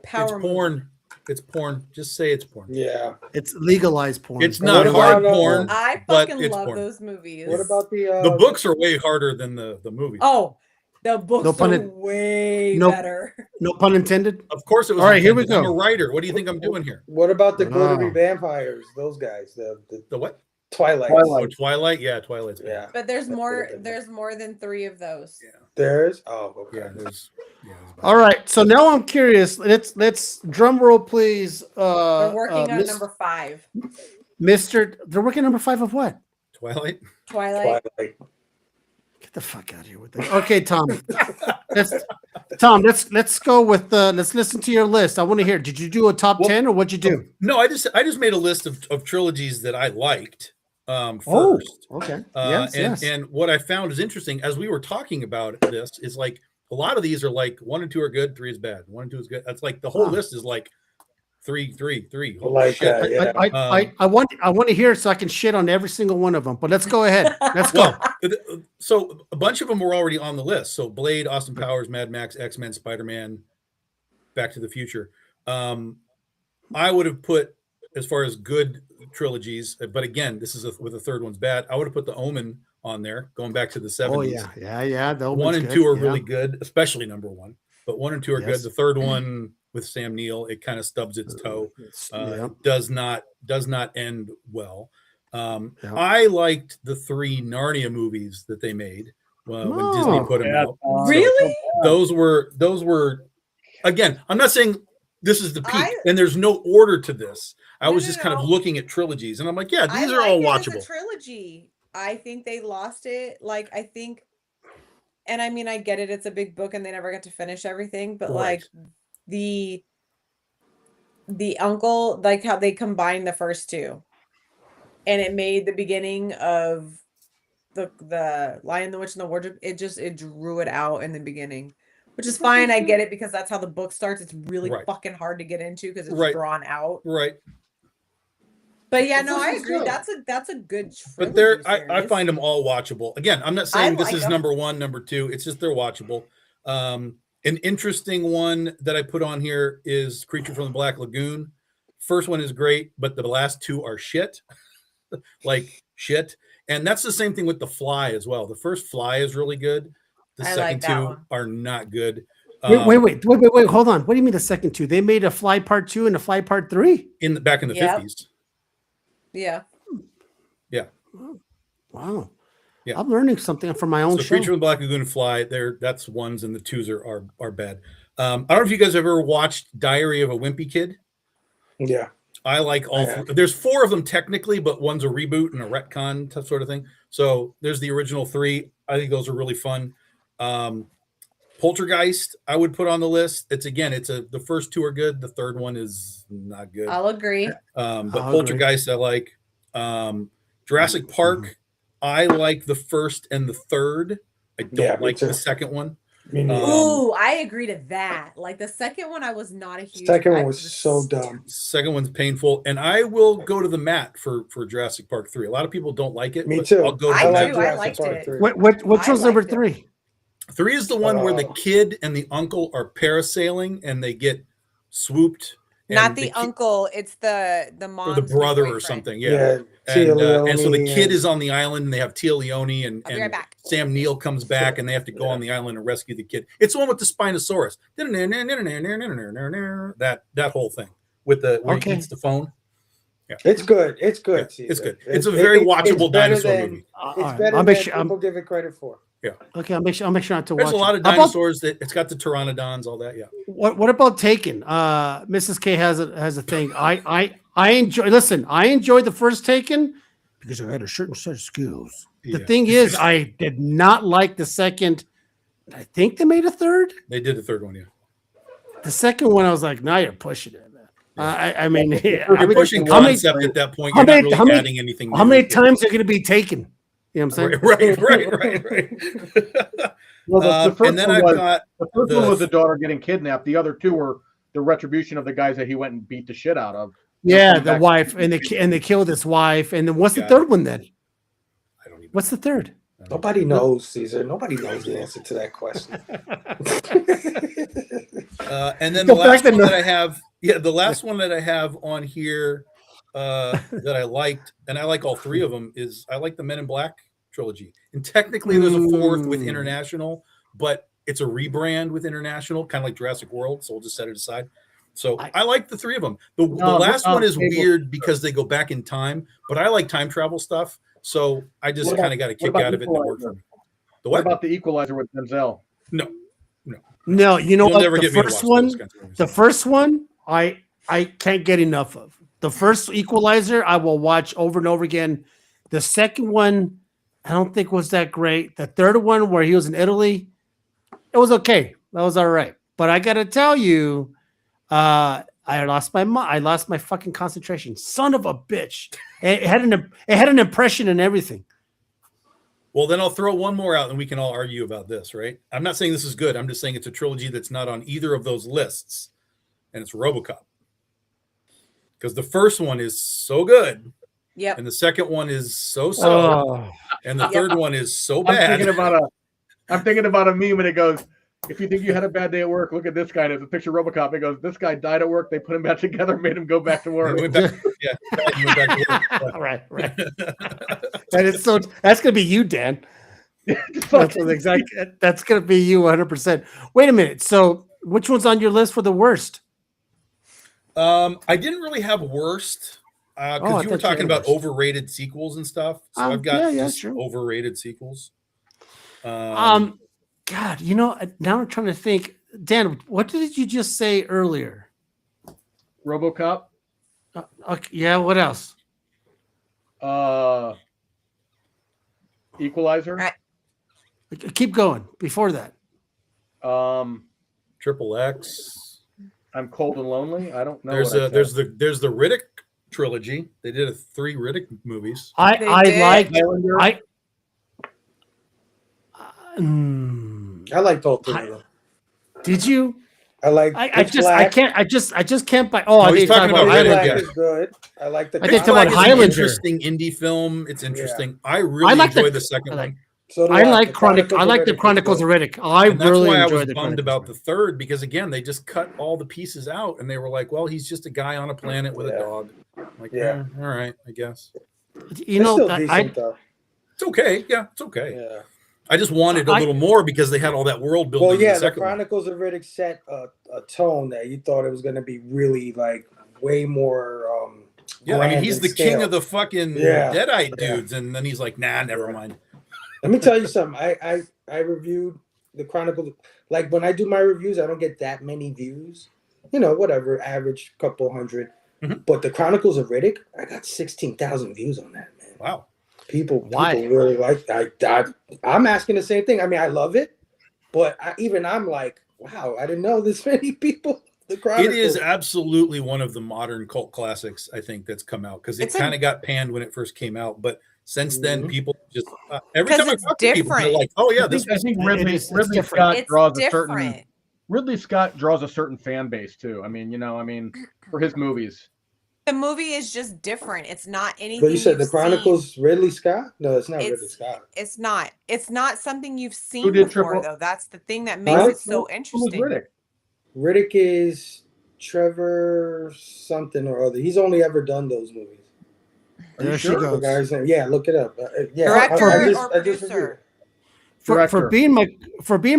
power movie.
It's porn. Just say it's porn.
Yeah.
It's legalized porn.
It's not hard porn.
I fucking love those movies.
What about
the books are way harder than the movies.
Oh, the books are way better.
No pun intended.
Of course it was.
All right, here we go.
I'm a writer. What do you think I'm doing here?
What about the glittery vampires? Those guys.
The what?
Twilight.
Oh, Twilight. Yeah, Twilight's bad.
Yeah.
But there's more. There's more than 3 of those.
Yeah. There's. Oh, okay.
Yeah, there's. Yeah,
all right. So now I'm curious. Let's drum roll, please.
They're working on number 5.
They're working on number 5 of what?
Twilight.
Get the fuck out of here with that. Okay, Tom. Let's go with let's listen to your list. I want to hear. Did you do a top 10 or what'd you do?
No, I just made a list of trilogies that I liked first.
Oh, okay. Yes.
And what I found is interesting as we were talking about this is like a lot of these are like 1 and 2 are good, 3 is bad. 1 and 2 is good. That's like the whole list is like 3.
Like
shit.
I want to hear it so I can shit on every single one of them. But let's go ahead. Let's go.
So a bunch of them were already on the list. So Blade, Austin Powers, Mad Max, X-Men, Spider-Man, Back to the Future. I would have put as far as good trilogies, but again, this is with the third one's bad. I would have put The Omen on there, going back to the 70s.
Oh yeah. The
1 and 2 are really good, especially number 1. But 1 and 2 are good. The third one with Sam Neill, it kind of stubs its toe. Does not end well. I liked the 3 Narnia movies that they made when Disney put them out.
Really?
Those were again. I'm not saying this is the peak, and there's no order to this. I was just kind of looking at trilogies, and I'm like, yeah, these are all watchable.
As a trilogy, I think they lost it. Like I think, and I mean, I get it. It's a big book, and they never got to finish everything. But like the uncle, like how they combined the first 2, and it made the beginning of the Lion, the Witch, and the Wardrobe. It drew it out in the beginning. Which is fine. I get it because that's how the book starts. It's really fucking hard to get into because it's drawn out.
Right.
But yeah, no, I agree. That's a good trilogy.
But I find them all watchable. Again, I'm not saying this is number 1, number 2. It's just they're watchable. An interesting one that I put on here is Creature from the Black Lagoon. First one is great, but the last 2 are shit. Like shit. And that's the same thing with The Fly as well. The first Fly is really good. The second 2 are not good.
Wait. Hold on. What do you mean the second 2? They made a Fly Part 2 and a Fly Part 3?
Back in the 50s.
Yeah.
Yeah.
Wow.
Yeah.
I'm learning something from my own show.
Creature from the Black Lagoon and Fly, that's 1s, and the 2s are bad. I don't know if you guys have ever watched Diary of a Wimpy Kid.
Yeah.
I like all 3. There's 4 of them technically, but one's a reboot and a retcon sort of thing. So there's the original 3. I think those are really fun. Poltergeist, I would put on the list. The first 2 are good. The third one is not good.
I'll agree.
But Poltergeist, I like. Jurassic Park, I like the first and the third. I don't like the second one.
Ooh, I agree to that. Like the second one, I was not a huge.
Second one was so dumb.
Second one's painful, and I will go to the mat for Jurassic Park 3. A lot of people don't like it.
Me too.
I'll go to
I
the
do. I liked it.
Which was number 3?
3 is the one where the kid and the uncle are parasailing and they get swooped.
Not the uncle, it's the mom
or the brother or something. Yeah. And so the kid is on the island and they have Tia Leone and Sam Neill comes back and they have to go on the island and rescue the kid. It's the one with the Spinosaurus. That whole thing with where he eats the phone. Yeah.
It's good. It's good.
Yeah, it's good. It's a very watchable dinosaur movie.
It's better than people give it credit for.
Yeah.
Okay, I'll make sure not to watch.
There's a lot of dinosaurs that it's got the pteranodons, all that. Yeah.
What about Taken? Mrs. K has a thing. I enjoy. Listen, I enjoyed the first Taken because I had a certain set of skills.
Yeah.
The thing is, I did not like the second. I think they made a third.
They did the third one, yeah.
The second one, I was like, now you're pushing it, man.
Yeah.
I mean,
You're pushing concept at that point. You're not really adding anything new.
How many times are going to be taken? You know what I'm saying?
Right.
Well, the first
and then
one
I've
was,
got
the first one was the daughter getting kidnapped. The other two were the retribution of the guys that he went and beat the shit out of.
Yeah, the wife, and they killed his wife. And then what's the third one then?
I don't even.
What's the third?
Nobody knows, Caesar. Nobody knows the answer to that question.
And then the last one that I have, the last one that I have on here that I liked, and I like all three of them, is I like the Men in Black trilogy. And technically there's a fourth with International, but it's a rebrand with International, kind of like Jurassic World, so we'll just set it aside. So I like the three of them. The last one is weird because they go back in time, but I like time travel stuff. So I just kind of got a kick out of it. That worked for me.
What about the Equalizer with Denzel?
No. You know what? The first one, I can't get enough of. The first Equalizer, I will watch over and over again. The second one, I don't think was that great. The third one, where he was in Italy, it was okay. That was all right. But I got to tell you, I lost my fucking concentration. Son of a bitch! It had an impression and everything.
Well, then I'll throw one more out, and we can all argue about this, right? I'm not saying this is good. I'm just saying it's a trilogy that's not on either of those lists, and it's RoboCop. Because the first one is so good, and the second one is so and the third one is so bad.
I'm thinking about a meme, and it goes, if you think you had a bad day at work, look at this guy. There's a picture of RoboCop. It goes, this guy died at work. They put him back together, made him go back to work.
He went back to work.
Right. And it's that's gonna be you, Dan. That's gonna be you 100%. Wait a minute. So which one's on your list for the worst?
I didn't really have worst because you were talking about overrated sequels and stuff. So I've got overrated sequels.
God, now I'm trying to think. Dan, what did you just say earlier?
RoboCop.
Okay, yeah. What else?
Equalizer.
Keep going. Before that.
Triple X.
I'm Cold and Lonely. I don't know.
There's the Riddick trilogy. They did 3 Riddick movies.
I
liked all 3 of them.
Did you?
I
just can't buy.
He's talking about
Riddick is good. I like the.
I think about Highlander.
Interesting indie film. It's interesting. Yeah. I really enjoyed the second one.
So I like the Chronicles of Riddick. That's why I was
bummed about the third, because again, they just cut all the pieces out, and they were like, "Well, he's just a guy on a planet with a dog." I'm like, all right, I guess. It's okay. Yeah, it's okay. Yeah. I just wanted a little more because they had all that world building.
Well, yeah, the Chronicles of Riddick set a tone that you thought it was going to be really like way more.
I mean, he's the king of the fucking Deadite dudes, and then he's like, "Nah, never mind."
Let me tell you something. I reviewed the Chronicles. Like when I do my reviews, I don't get that many views. Whatever, average couple hundred. Mm-hmm. But the Chronicles of Riddick, I got 16,000 views on that, man.
Wow.
People really like. I'm asking the same thing. I mean, I love it, but I'm like, wow, I didn't know this many people.
It is absolutely one of the modern cult classics, I think, that's come out, because it kind of got panned when it first came out, but since then, people just every time I talk to people, they're like, "Oh yeah, this."
I think Ridley Scott draws a certain. Ridley Scott draws a certain fan base too. I mean, for his movies.
The movie is just different. It's not anything.
But you said the Chronicles, Ridley Scott? No, it's not Ridley Scott.
It's not. It's not something you've seen before, though. That's the thing that makes it so interesting.
Riddick is Trevor something or other. He's only ever done those movies.
There she goes.
The guy's name. Yeah, look it up.
Director or producer?
For being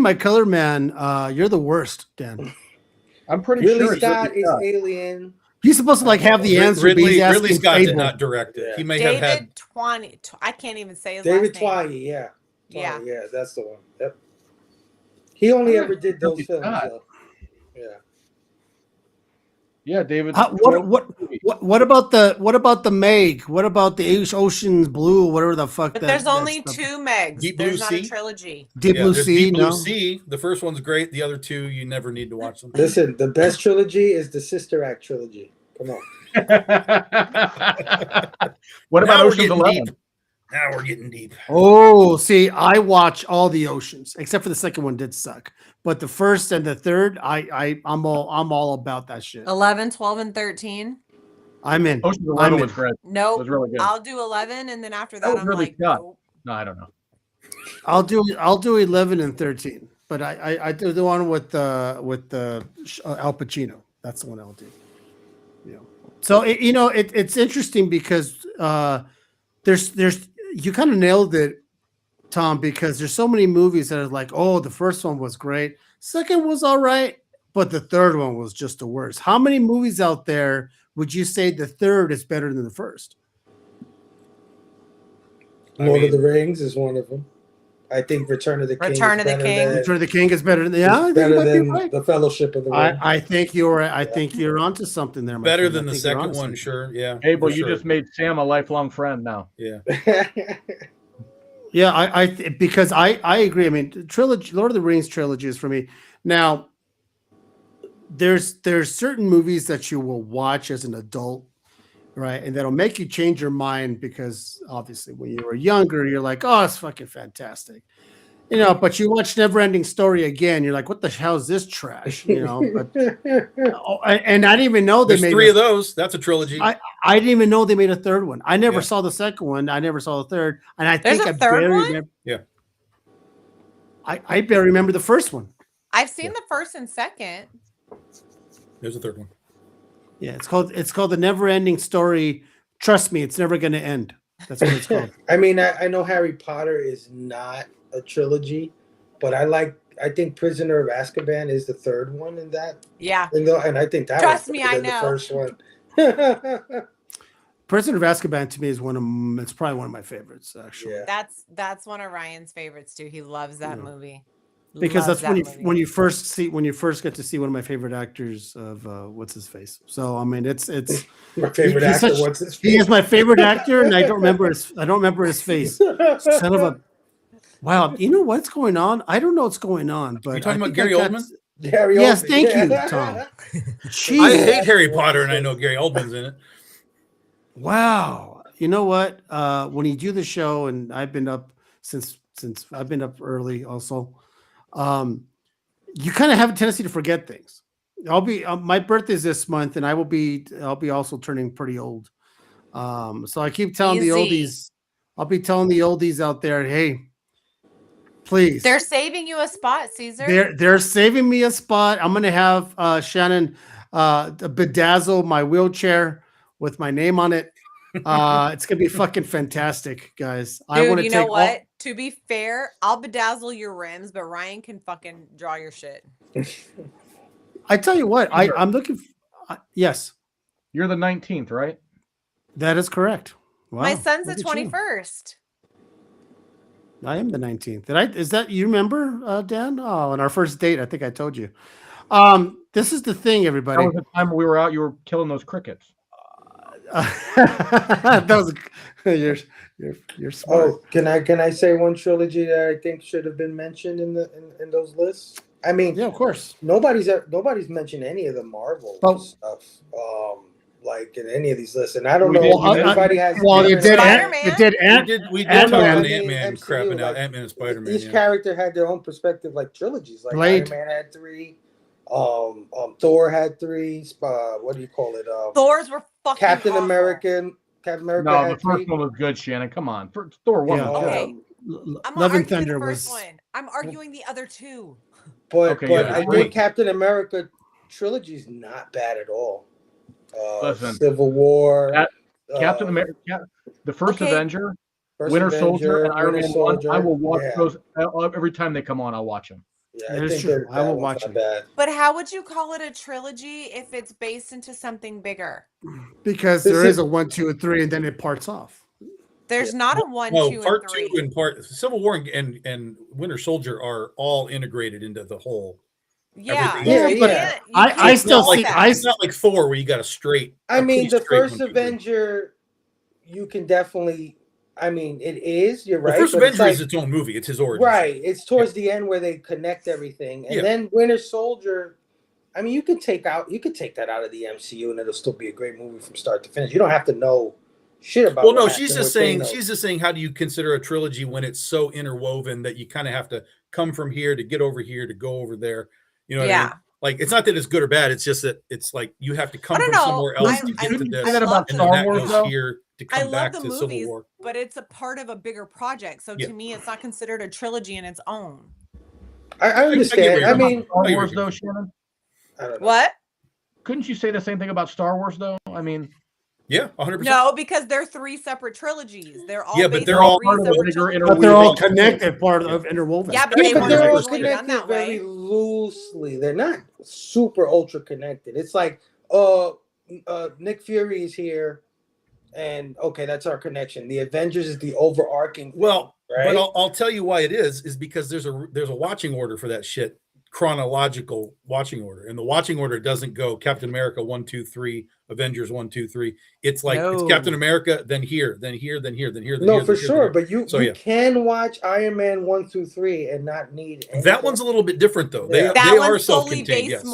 my color man, you're the worst, Dan.
I'm pretty
sure
Ridley
Scott is Alien.
He's supposed to have the answer.
Ridley Scott did not direct it. He may have had
David Twani. I can't even say his
David
last name.
Twani, yeah. Yeah, that's the one. Yep. He only ever did those films. So. Yeah.
Yeah, David.
What What about the Meg? What about the Ocean's Blue? Whatever the fuck.
But there's only two Megs.
Deep Blue
There's not a
Sea?
trilogy.
Deep Blue Sea.
Deep Blue
No.
Sea. The first one's great. The other two, you never need to watch them.
Listen, the best trilogy is the Sister Act trilogy. Come on.
What about Ocean's 11?
Deep. Now we're getting deep.
Oh, see, I watch all the Oceans except for the second one did suck, but the first and the third, I'm all about that shit.
11, 12, and 13.
I'm in.
Ocean's 11 was great.
No,
it was really good.
I'll do 11, and then after that,
was
I'm
really
like,
tough.
nope.
No, I don't know.
I'll do 11 and 13, but I do the one with the Al Pacino. That's the one I'll do. Yeah. So it's interesting because there's you kind of nailed it, Tom, because there's so many movies that are like, oh, the first one was great, second was all right, but the third one was just the worst. How many movies out there would you say the third is better than the first?
Lord of the Rings is one of them. I think Return of the King.
Return of the
King is better than
the Fellowship of the Ring.
I think you're onto something there.
Better than the second one, sure. Yeah.
Hey, but you just made Sam a lifelong friend now.
Yeah.
Yeah, because I agree. I mean, trilogy, Lord of the Rings trilogy is for me. Now, there's certain movies that you will watch as an adult, right? And that'll make you change your mind because obviously when you were younger, you're like, oh, it's fucking fantastic. But you watch Neverending Story again, you're like, what the hell is this trash? But and I didn't even know they made
three of those. That's a trilogy.
I didn't even know they made a third one. I never saw the second one. I never saw the third. And I think I barely remember.
Yeah.
I barely remember the first one.
I've seen the first and second.
There's a third one.
Yeah, it's called The Never-Ending Story. Trust me, it's never going to end. That's what it's called.
I mean, I know Harry Potter is not a trilogy, but I think Prisoner of Azkaban is the third one in that.
Yeah.
And I think that
Trust me, I know.
The first one.
Prisoner of Azkaban to me is it's probably one of my favorites, actually.
Yeah.
That's one of Ryan's favorites too. He loves that movie.
Because that's when you first get to see one of my favorite actors of what's his face. So I mean, it's
my favorite actor. What's his face?
He is my favorite actor, and I don't remember his face. Son of a wow! You know what's going on? I don't know what's going on. But
you talking about Gary Oldman?
Yes, thank you, Tom.
I hate Harry Potter, and I know Gary Oldman's in it.
Wow! You know what? When you do the show, and I've been up since I've been up early also. You kind of have a tendency to forget things. I'll be my birthday's this month, and I'll be also turning pretty old. So I keep telling the oldies, I'll be telling the oldies out there, hey, please.
They're saving you a spot, Caesar.
They're saving me a spot. I'm gonna have Shannon bedazzle my wheelchair with my name on it. It's gonna be fucking fantastic, guys.
Dude, I want to you know what? To be fair, I'll bedazzle your rims, but Ryan can fucking draw your shit.
I tell you what, I'm looking. Yes,
you're the 19th, right?
That is correct. Wow.
My son's the 21st.
I am the 19th. Is that you remember, Dan? Oh, on our first date, I think I told you. This is the thing, everybody.
That was the time we were out. You were killing those crickets.
That was you're smart.
Oh, can I say one trilogy that I think should have been mentioned in those lists? I mean,
yeah, of course.
Nobody's mentioned any of the Marvel stuff, like in any of these lists, and I don't know if anybody has.
Well, it did
Ant-Man. We did talk about Ant-Man crapping out. Ant-Man and Spider-Man.
Each character had their own perspective, like trilogies. Like
Blade.
Iron Man had 3. Thor had 3. What do you call it?
Thor's were fucking
Captain
awful.
America.
No, the first one was good, Shannon. Come on, Thor 1 was good.
Okay. I'm
Love and
arguing
Thunder
the first
was.
one. I'm arguing the other two.
But I think Captain America trilogy is not bad at all.
Listen,
Civil War,
Captain America, the first Avenger, Winter Soldier, and Iron Man 1. I will watch those every time they come on. I'll watch them.
Yeah, I think true.
I will watch them.
But how would you call it a trilogy if it's based into something bigger?
Because there is a 1, 2, and 3, and then it parts off.
There's not a 1, 2, and 3.
Part 2 and part Civil War and Winter Soldier are all integrated into the whole
Yeah,
I still see.
It's not like Thor where you got a straight.
I mean, the first Avenger, you can definitely. I mean, it is. You're right.
The first Avenger is its own movie. It's his origin.
Right. It's towards the end where they connect everything, and then Winter Soldier. I mean, you could take that out of the MCU, and it'll still be a great movie from start to finish. You don't have to know shit about.
Well, no, she's just saying, how do you consider a trilogy when it's so interwoven that you kind of have to come from here to get over here to go over there? You know what I mean? Like, it's not that it's good or bad. It's just that it's like you have to come from somewhere else to get to this.
That about Star Wars, though?
Here to come back to Civil War.
But it's a part of a bigger project. So to me, it's not considered a trilogy in its own.
I understand. I mean,
Star Wars, though, Shannon.
What?
Couldn't you say the same thing about Star Wars, though? I mean,
yeah, 100%.
No, because they're 3 separate trilogies. They're all
but they're all part of
but they're all connected, part of interwoven.
Yeah, but
they're all connected very loosely. They're not super ultra connected. It's like, Nick Fury is here, and okay, that's our connection. The Avengers is the overarching thing, right?
But I'll tell you why it is because there's a watching order for that shit. Chronological watching order, and the watching order doesn't go Captain America 1, 2, 3, Avengers 1, 2, 3. It's like it's Captain America, then here, then here, then here, then here.
No, for sure. But you can watch Iron Man 1 through 3 and not need anything.
That one's a little bit different though.
Yeah.
They are self-contained. Yes.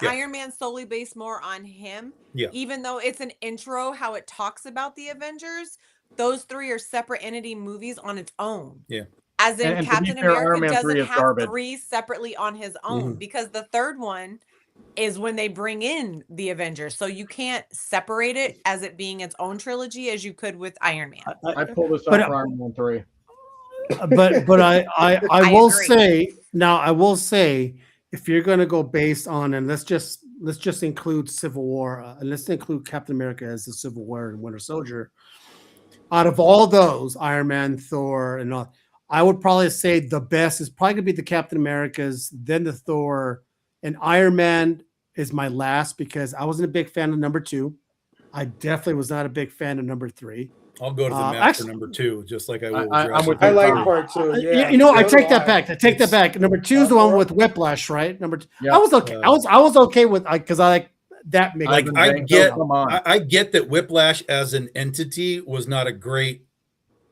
Iron Man's solely based more on him.
Yeah.
Even though it's an intro, how it talks about the Avengers, those 3 are separate entity movies on its own.
Yeah.
As in, Captain America doesn't have 3 separately on his own because the third one is when they bring in the Avengers. So you can't separate it as it being its own trilogy as you could with Iron Man.
I pulled this up for Iron Man 3.
But I will say now, I will say, if you're going to go based on, and let's just include Civil War, and let's include Captain America as the Civil War and Winter Soldier. Out of all those, Iron Man, Thor, and all, I would probably say the best is probably going to be the Captain Americas, then the Thor, and Iron Man is my last because I wasn't a big fan of number 2. I definitely was not a big fan of number 3.
I'll go to the map for number 2, just like I will.
I like part 2. Yeah,
I take that back. I take that back. Number 2 is the one with Whiplash, right? Number 2. Yeah. I was okay. I was okay with because I like that.
I get that Whiplash as an entity was not a great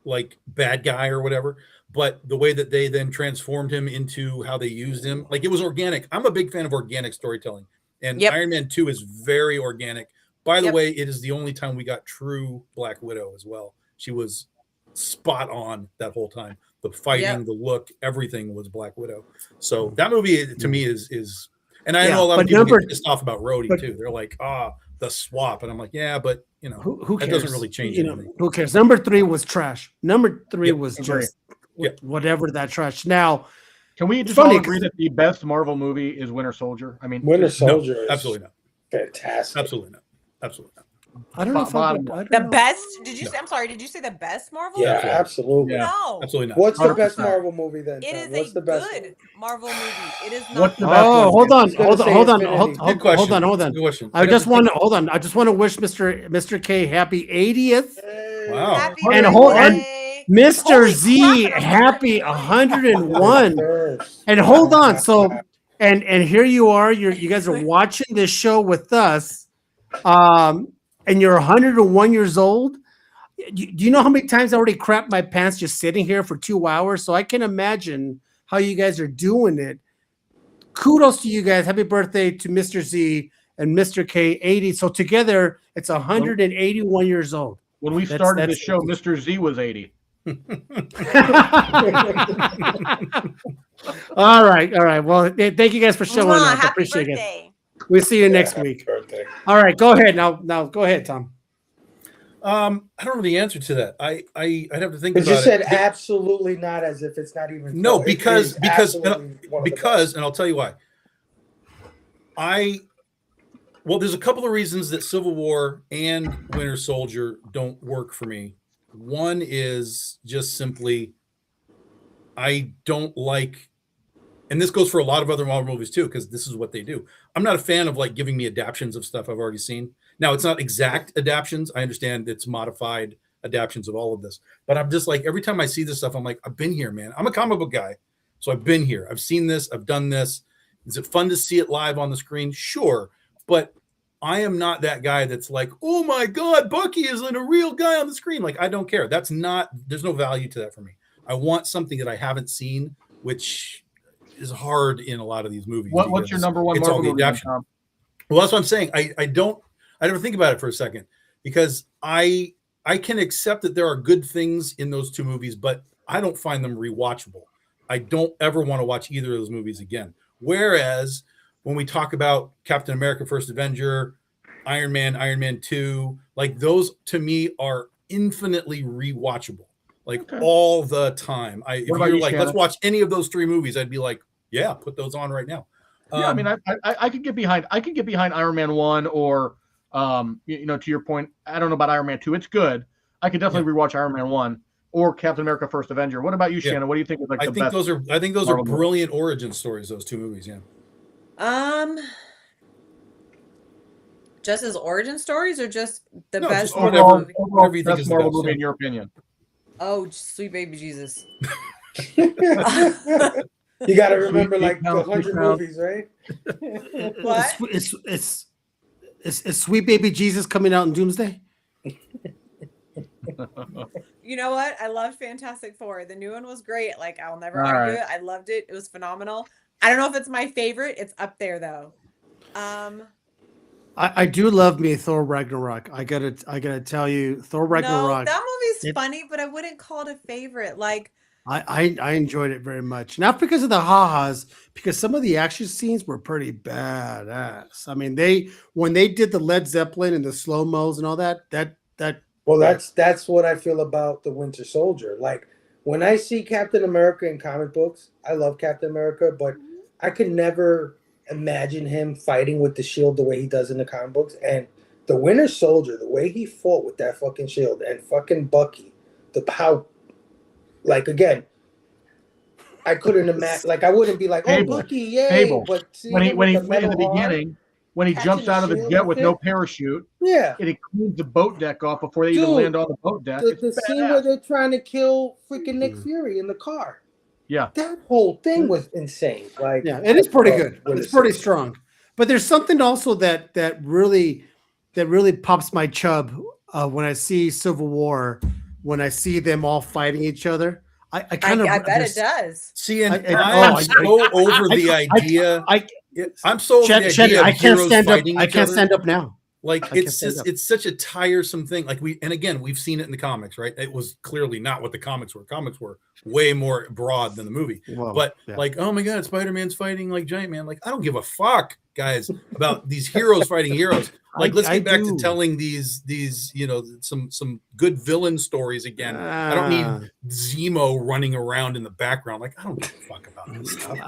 like bad guy or whatever. But the way that they then transformed him into how they used him, like it was organic. I'm a big fan of organic storytelling. And Iron Man 2 is very organic. By the way, it is the only time we got true Black Widow as well. She was spot on that whole time. The fighting, the look, everything was Black Widow. So that movie to me is and I know a lot of people get pissed off about Rhodey too. They're like, the swap. And I'm like, yeah, but you know,
who cares?
That doesn't really change anything.
Who cares? Number 3 was trash. Number 3 was just whatever that trash. Now,
can we just all agree that the best Marvel movie is Winter Soldier? I mean,
Winter Soldier is
absolutely not.
Fantastic.
Absolutely not. Absolutely not.
I don't know if
the best. Did you say? I'm sorry. Did you say the best Marvel?
Yeah, absolutely.
No,
absolutely not.
What's the best Marvel movie then?
It is
What's the best
good Marvel movie. It is not.
What's the best
hold on. I just want to wish Mr. K happy 80th.
Wow.
Happy
and Mr. Z happy 101. And hold on. So and here you are. You guys are watching this show with us. And you're 101 years old. Do you know how many times I already crapped my pants just sitting here for 2 hours? So I can imagine how you guys are doing it. Kudos to you guys. Happy birthday to Mr. Z and Mr. K, 80. So together, it's 181 years old.
When we started the show, Mr. Z was 80.
All right. Well, thank you guys for showing up. I appreciate it. We'll see you next week.
Birthday.
All right, go ahead now. Go ahead, Tom.
I don't know the answer to that. I'd have to think about it.
You said absolutely not, as if it's not even.
No, because, and I'll tell you why. There's a couple of reasons that Civil War and Winter Soldier don't work for me. One is just simply, I don't like. And this goes for a lot of other Marvel movies too, because this is what they do. I'm not a fan of like giving me adaptions of stuff I've already seen. Now, it's not exact adaptions. I understand it's modified adaptions of all of this. But I'm just like, every time I see this stuff, I'm like, I've been here, man. I'm a comic book guy. So I've been here. I've seen this. I've done this. Is it fun to see it live on the screen? Sure. But I am not that guy that's like, oh my God, Bucky isn't a real guy on the screen. Like, I don't care. There's no value to that for me. I want something that I haven't seen, which is hard in a lot of these movies.
What's your number one Marvel movie?
Well, that's what I'm saying. I never think about it for a second, because I can accept that there are good things in those two movies, but I don't find them rewatchable. I don't ever want to watch either of those movies again. Whereas when we talk about Captain America, First Avenger, Iron Man 2, like those to me are infinitely rewatchable, like all the time. If you're like, Shannon? Let's watch any of those three movies, I'd be like, yeah, put those on right now.
Yeah, I mean, I could get behind. I could get behind Iron Man 1 or, to your point, I don't know about Iron Man 2. It's good. I could definitely rewatch Iron Man 1 or Captain America: First Avenger. What about you, Shannon? What do you think is like the best?
I think those are brilliant origin stories. Those two movies, yeah.
Just as origin stories, or just the
just
best
whatever you think is Marvel movie in your opinion?
Oh, Sweet Baby Jesus.
You got to remember, like the 100 movies, right?
What?
Is Sweet Baby Jesus coming out in Doomsday?
You know what? I loved Fantastic Four. The new one was great. Like, I'll never argue it. I loved it. It was phenomenal. I don't know if it's my favorite. It's up there though.
I do love me Thor Ragnarok. I gotta tell you, Thor Ragnarok.
No, that movie's funny, but I wouldn't call it a favorite. Like,
I enjoyed it very much. Not because of the ha-has, because some of the action scenes were pretty badass. I mean, when they did the Led Zeppelin and the slow-mos and all that.
Well, that's what I feel about the Winter Soldier. Like, when I see Captain America in comic books, I love Captain America, but I could never imagine him fighting with the shield the way he does in the comic books. And the Winter Soldier, the way he fought with that fucking shield, and fucking Bucky, like, again, I couldn't imagine. Like, I wouldn't be like, oh, Bucky, yay! But
when he in the beginning, when he jumps out of the jet with no parachute, and he cleans the boat deck off before they even land on the boat deck.
The scene where they're trying to kill freaking Nick Fury in the car.
Yeah,
that whole thing was insane. Like,
yeah, it is pretty good. It's pretty strong. But there's something also that really pops my chub when I see Civil War, when I see them all fighting each other. I
bet it does.
See, and I'm so over the idea. I'm so over the idea.
I can't stand up. I can't stand up now.
Like, it's such a tiresome thing. Like, we've seen it in the comics, right? It was clearly not what the comics were. Comics were way more broad than the movie. Like, oh my God, Spider-Man's fighting like Giant Man. Like, I don't give a fuck, guys, about these heroes fighting heroes. Like, let's get back to telling these some good villain stories again. I don't need Zemo running around in the background. Like, I don't give a fuck about this stuff.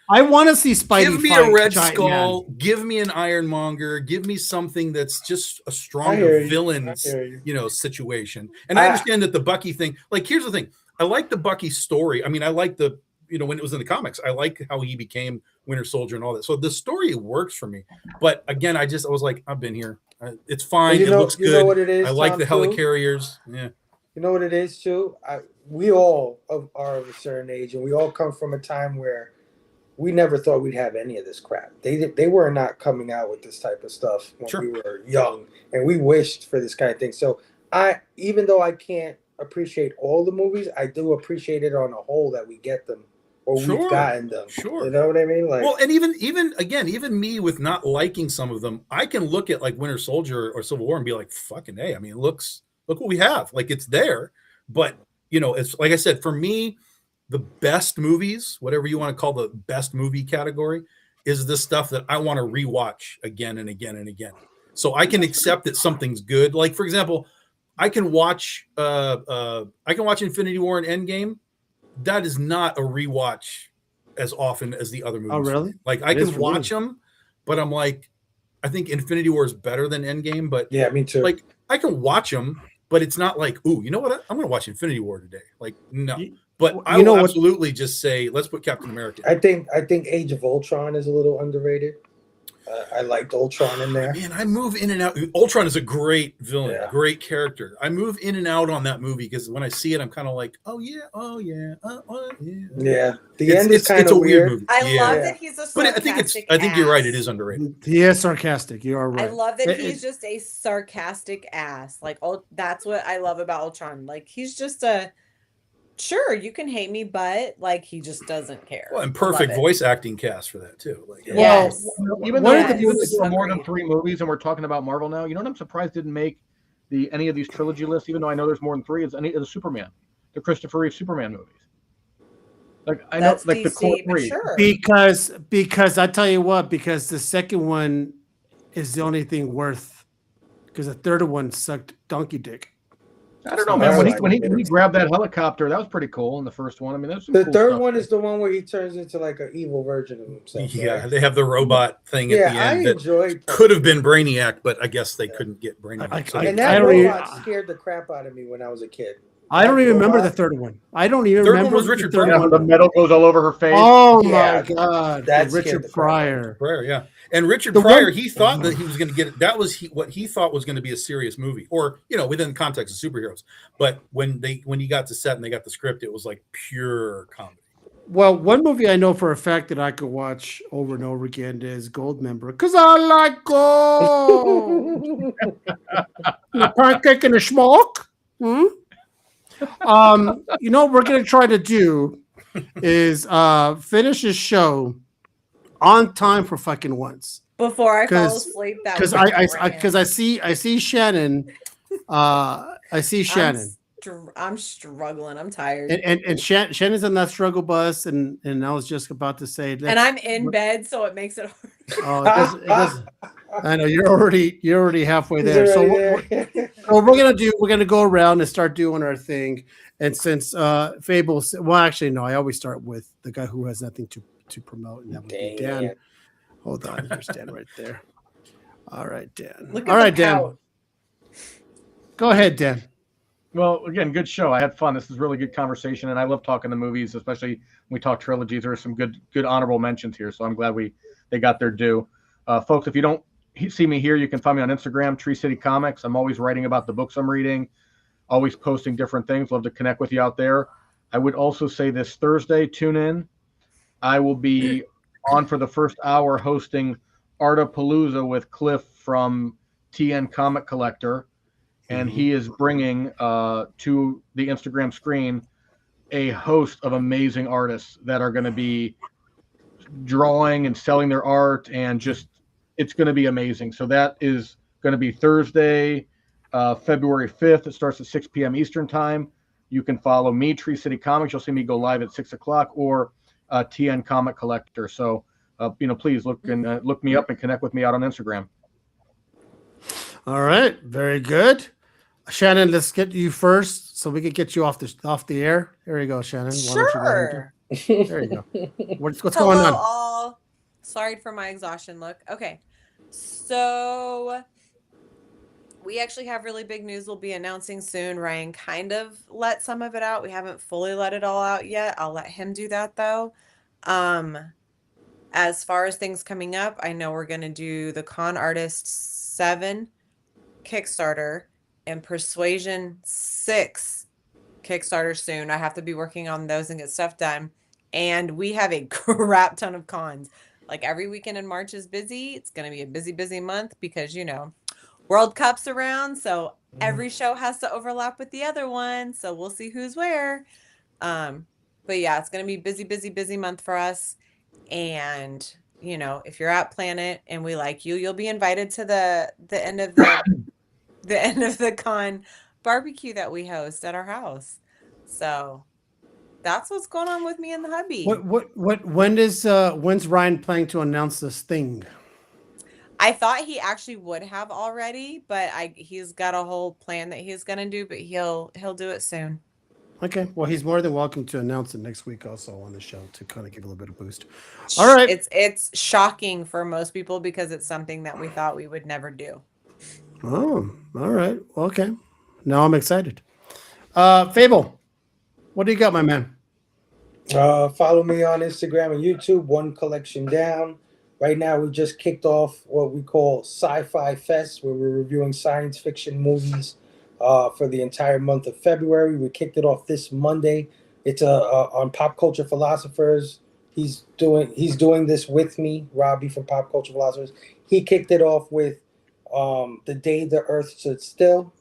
I want to see Spidey.
Give me a Red Skull. Give me an Ironmonger. Give me something that's just a stronger villain, situation. And I understand that the Bucky thing. Like, here's the thing. I like the Bucky story. I mean, I like when it was in the comics. I like how he became Winter Soldier and all that. So the story works for me. But again, I was like, I've been here. It's fine. It looks good. You know what it is, I like the helicarriers. Yeah.
You know what it is too. We all are of a certain age, and we all come from a time where we never thought we'd have any of this crap. They were not coming out with this type of stuff when we were young, and we wished for this kind of thing. So even though I can't appreciate all the movies, I do appreciate it on a whole that we get them, or we've gotten them.
Sure.
You know what I mean? Like,
well, and even me with not liking some of them, I can look at like Winter Soldier or Civil War and be like, fucking hey, I mean, look what we have. Like, it's there. But it's like I said, for me, the best movies, whatever you want to call the best movie category, is the stuff that I want to rewatch again and again and again. So I can accept that something's good. Like, for example, I can watch Infinity War and Endgame. That is not a rewatch as often as the other movies.
Oh, really?
Like, I can watch them, but I'm like, I think Infinity War is better than Endgame. But
yeah, me too.
Like, I can watch them, but it's not like, ooh, you know what? I'm going to watch Infinity War today. Like, no. But I will absolutely just say, let's put Captain America.
I think Age of Ultron is a little underrated. I liked Ultron in there.
Man, I move in and out. Ultron is a great villain, great character. I move in and out on that movie because when I see it, I'm kind of like, oh yeah.
Yeah, the end is kind of weird.
Movie.
I love that he's a sarcastic.
I think you're right. It is underrated.
He is sarcastic. You are right.
I love that he's just a sarcastic ass. Like, that's what I love about Ultron. Like, he's just sure, you can hate me, but like he just doesn't care.
Well, and perfect voice acting cast for that too. Like,
yes.
Even though it's more than 3 movies, and we're talking about Marvel now, you know what I'm surprised didn't make any of these trilogy lists, even though I know there's more than 3, is any of the Superman, the Christopher Reeve Superman movies. Like I know, like DC, the core 3.
Sure.
Because I tell you what, because the second one is the only thing worth, because the third one sucked donkey dick.
I don't know, man. When he grabbed that helicopter, that was pretty cool in the first one. I mean, that's
the third one is the one where he turns into like an evil version of himself.
Yeah, right? They have the robot thing at the end.
I enjoyed.
Could have been Brainiac, but I guess they couldn't get Brainiac.
And that robot scared the crap out of me when I was a kid.
I don't even remember the third one. I don't even remember.
Third one was Richard
Pryor. The metal goes all over her face.
Oh my God, that's Richard Pryor.
Yeah. And Richard Pryor, he thought that he was going to get it. That was what he thought was going to be a serious movie, or within the context of superheroes. But when he got to set and they got the script, it was like pure comedy.
Well, one movie I know for a fact that I could watch over and over again is Goldmember, because I like gold. The pancake and a smoke. You know what we're going to try to do is finish this show on time for fucking once
before I fall asleep.
Because I see Shannon. I see Shannon.
I'm struggling. I'm tired.
And Shannon's on that struggle bus, and I was just about to say that.
And I'm in bed, so it makes it hard.
Oh, it doesn't. I know you're already halfway there. So what we're gonna go around and start doing our thing. And since Fable, well, actually no, I always start with the guy who has nothing to promote, and that would be Dan. Hold on, there's Dan right there. All right, Dan. All right, Dan. Go ahead, Dan.
Well, again, good show. I had fun. This is really good conversation, and I love talking the movies, especially when we talk trilogies. There are some good honorable mentions here, so I'm glad they got their due. Folks, if you don't see me here, you can find me on Instagram, Tree City Comics. I'm always writing about the books I'm reading, always posting different things. Love to connect with you out there. I would also say this Thursday, tune in. I will be on for the first hour hosting Artapalooza with Cliff from TN Comic Collector. And he is bringing to the Instagram screen a host of amazing artists that are going to be drawing and selling their art, and just it's going to be amazing. So that is going to be Thursday, February 5th. It starts at 6 p.m. Eastern time. You can follow me, Tree City Comics. You'll see me go live at 6 o'clock, or TN Comic Collector. So, please look me up and connect with me out on Instagram.
All right, very good. Shannon, let's get you first so we can get you off the air. There you go, Shannon.
Sure.
There you go. What's going on?
All. Sorry for my exhaustion look. Okay. So we actually have really big news we'll be announcing soon. Ryan kind of let some of it out. We haven't fully let it all out yet. I'll let him do that though. As far as things coming up, I know we're going to do the Con Artist 7 Kickstarter and Persuasion 6 Kickstarter soon. I have to be working on those and get stuff done. And we have a crap ton of cons. Like every weekend in March is busy. It's going to be a busy month because, World Cup's around. So every show has to overlap with the other one. So we'll see who's where. But yeah, it's going to be busy month for us. And, if you're at Planet and we like you, you'll be invited to the end of the con barbecue that we host at our house. So that's what's going on with me and the hubby.
When's Ryan planning to announce this thing?
I thought he actually would have already, but he's got a whole plan that he's gonna do, but he'll do it soon.
Okay. Well, he's more than welcome to announce it next week also on the show to kind of give a little bit of boost. All right.
It's shocking for most people because it's something that we thought we would never do.
Oh, all right. Okay. Now I'm excited. Fable, what do you got, my man?
Follow me on Instagram and YouTube, One Collection Down. Right now, we just kicked off what we call Sci-Fi Fest, where we're reviewing science fiction movies for the entire month of February. We kicked it off this Monday. It's on Pop Culture Philosophers. He's doing this with me, Robbie from Pop Culture Philosophers. He kicked it off with The Day the Earth Stood Still,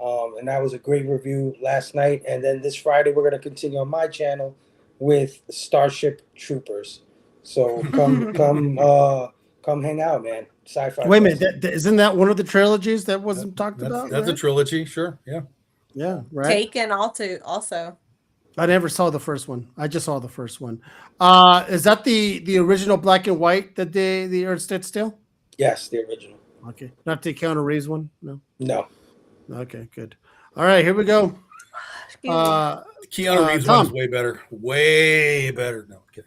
and that was a great review last night. And then this Friday, we're going to continue on my channel with Starship Troopers. So come hang out, man. Sci-Fi.
Wait a minute, isn't that one of the trilogies that wasn't talked about?
That's
right?
a trilogy, sure.
Yeah, right.
Taken also.
I never saw the first one. I just saw the first one. Is that the original black and white that the Earth Stood Still?
Yes, the original.
Okay, not the Keanu Reeves one.
No.
Okay, good. All right, here we go.
Keanu Reeves one is way better. Way better. No, kidding.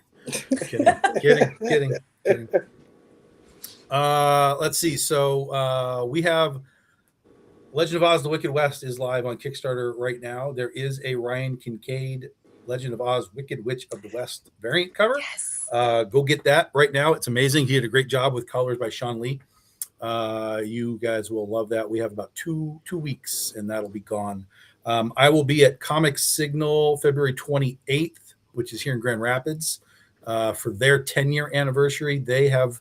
Let's see. So we have Legend of Oz: The Wicked West is live on Kickstarter right now. There is a Ryan Kincaid Legend of Oz: Wicked Witch of the West variant cover.
Yes.
Go get that right now. It's amazing. He did a great job with colors by Sean Lee. You guys will love that. We have about two weeks and that'll be gone. I will be at Comic Signal February 28th, which is here in Grand Rapids, for their 10-year anniversary. They have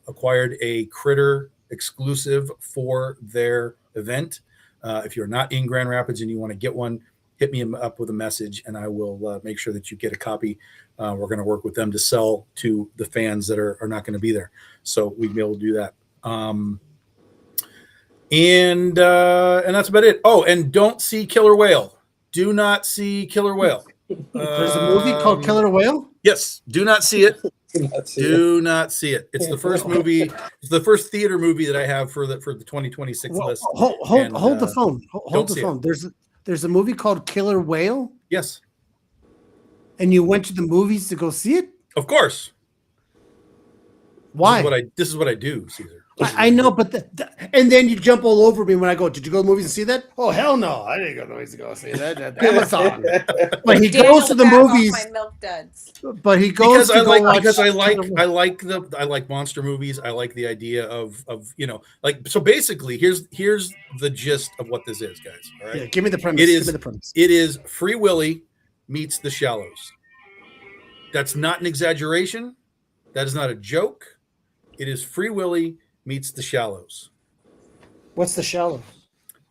acquired a Critter exclusive for their event. If you're not in Grand Rapids and you want to get one, hit me up with a message and I will make sure that you get a copy. We're going to work with them to sell to the fans that are not going to be there. So we'd be able to do that. And that's about it. Oh, and don't see Killer Whale. Do not see Killer Whale.
There's a movie called Killer Whale?
Yes. Do not see it. Do not see it. It's the first movie. It's the first theater movie that I have for the 2026 list.
Hold the phone. Hold the phone. There's a movie called Killer Whale.
Yes.
And you went to the movies to go see it?
Of course.
Why?
This is what I do, Caesar.
I know, but and then you jump all over me when I go, did you go to the movies and see that? Oh, hell no. I didn't go to the movies to go see that. Amazon. But he goes to the movies.
My milk duds.
But he goes
because I like monster movies. I like the idea of so basically here's the gist of what this is, guys. All right.
Yeah, give me the premise.
It is Free Willy meets The Shallows. That's not an exaggeration. That is not a joke. It is Free Willy meets The Shallows.
What's The Shallows?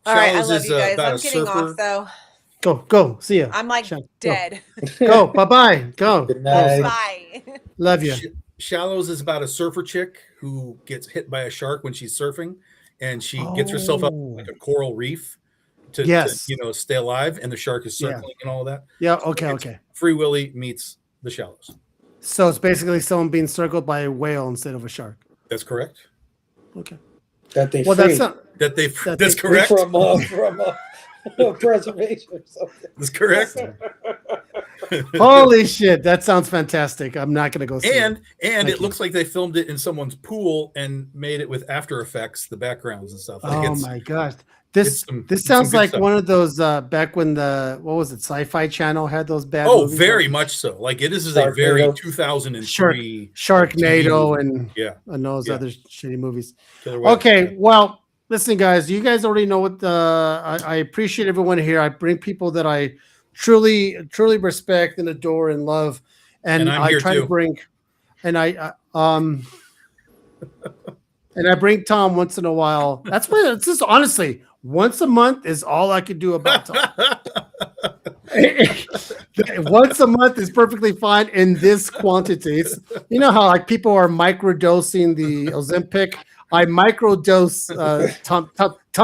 All right, I love you guys. I'm getting off though.
Go. See ya.
I'm like dead.
Go. Bye-bye. Go.
Good night.
Bye.
Love you.
Shallows is about a surfer chick who gets hit by a shark when she's surfing, and she gets herself up like a coral reef to stay alive, and the shark is circling and all of that.
Yeah. Okay.
Free Willy meets The Shallows.
So it's basically someone being circled by a whale instead of a shark.
That's correct.
Okay.
That's correct.
From preservation or something.
That's correct.
Holy shit, that sounds fantastic. I'm not going to go see
it. And it looks like they filmed it in someone's pool and made it with After Effects, the backgrounds and stuff.
Oh my gosh. This sounds like one of those back when Sci-Fi Channel had those bad movies.
Oh, very much so. Like this is a very 2003
Sharknado and those other shitty movies. Okay, well, listen, guys, you guys already know what I appreciate everyone here. I bring people that I truly respect and adore and love, and I try to bring, and I bring Tom once in a while. That's why it's just honestly once a month is all I could do about Tom. Once a month is perfectly fine in this quantity. You know how like people are microdosing the Ozempic. I microdose Tom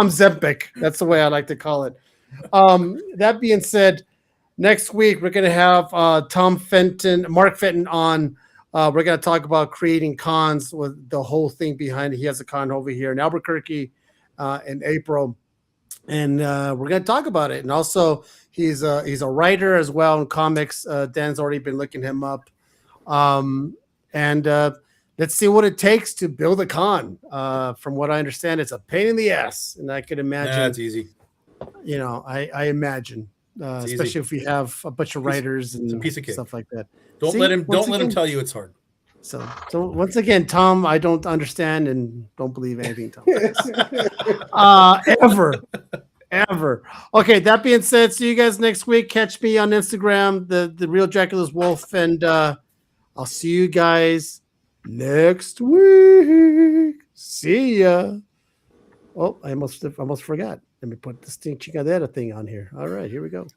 Zempic. That's the way I like to call it. That being said, next week we're going to have Mark Fenton on. We're going to talk about creating cons with the whole thing behind it. He has a con over here in Albuquerque in April, and we're going to talk about it. And also, he's a writer as well in comics. Dan's already been looking him up, and let's see what it takes to build a con. From what I understand, it's a pain in the ass, and I could imagine.
That's easy.
I imagine. especially if we have a bunch of writers and
piece of cake.
Stuff like that.
Don't let him tell you it's hard.
So once again, Tom, I don't understand and don't believe anything Tom ever. Okay, that being said, see you guys next week. Catch me on Instagram, the Real Dracula's Wolf, and I'll see you guys next week. See ya. Oh, I almost forgot. Let me put this chingadera thing on here. All right, here we go.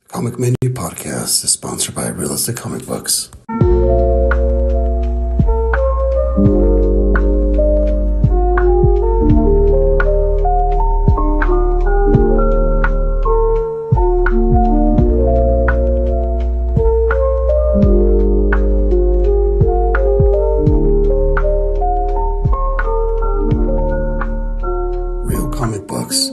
Comic Menu Podcast is sponsored by Realistic Comic Books. Real comic books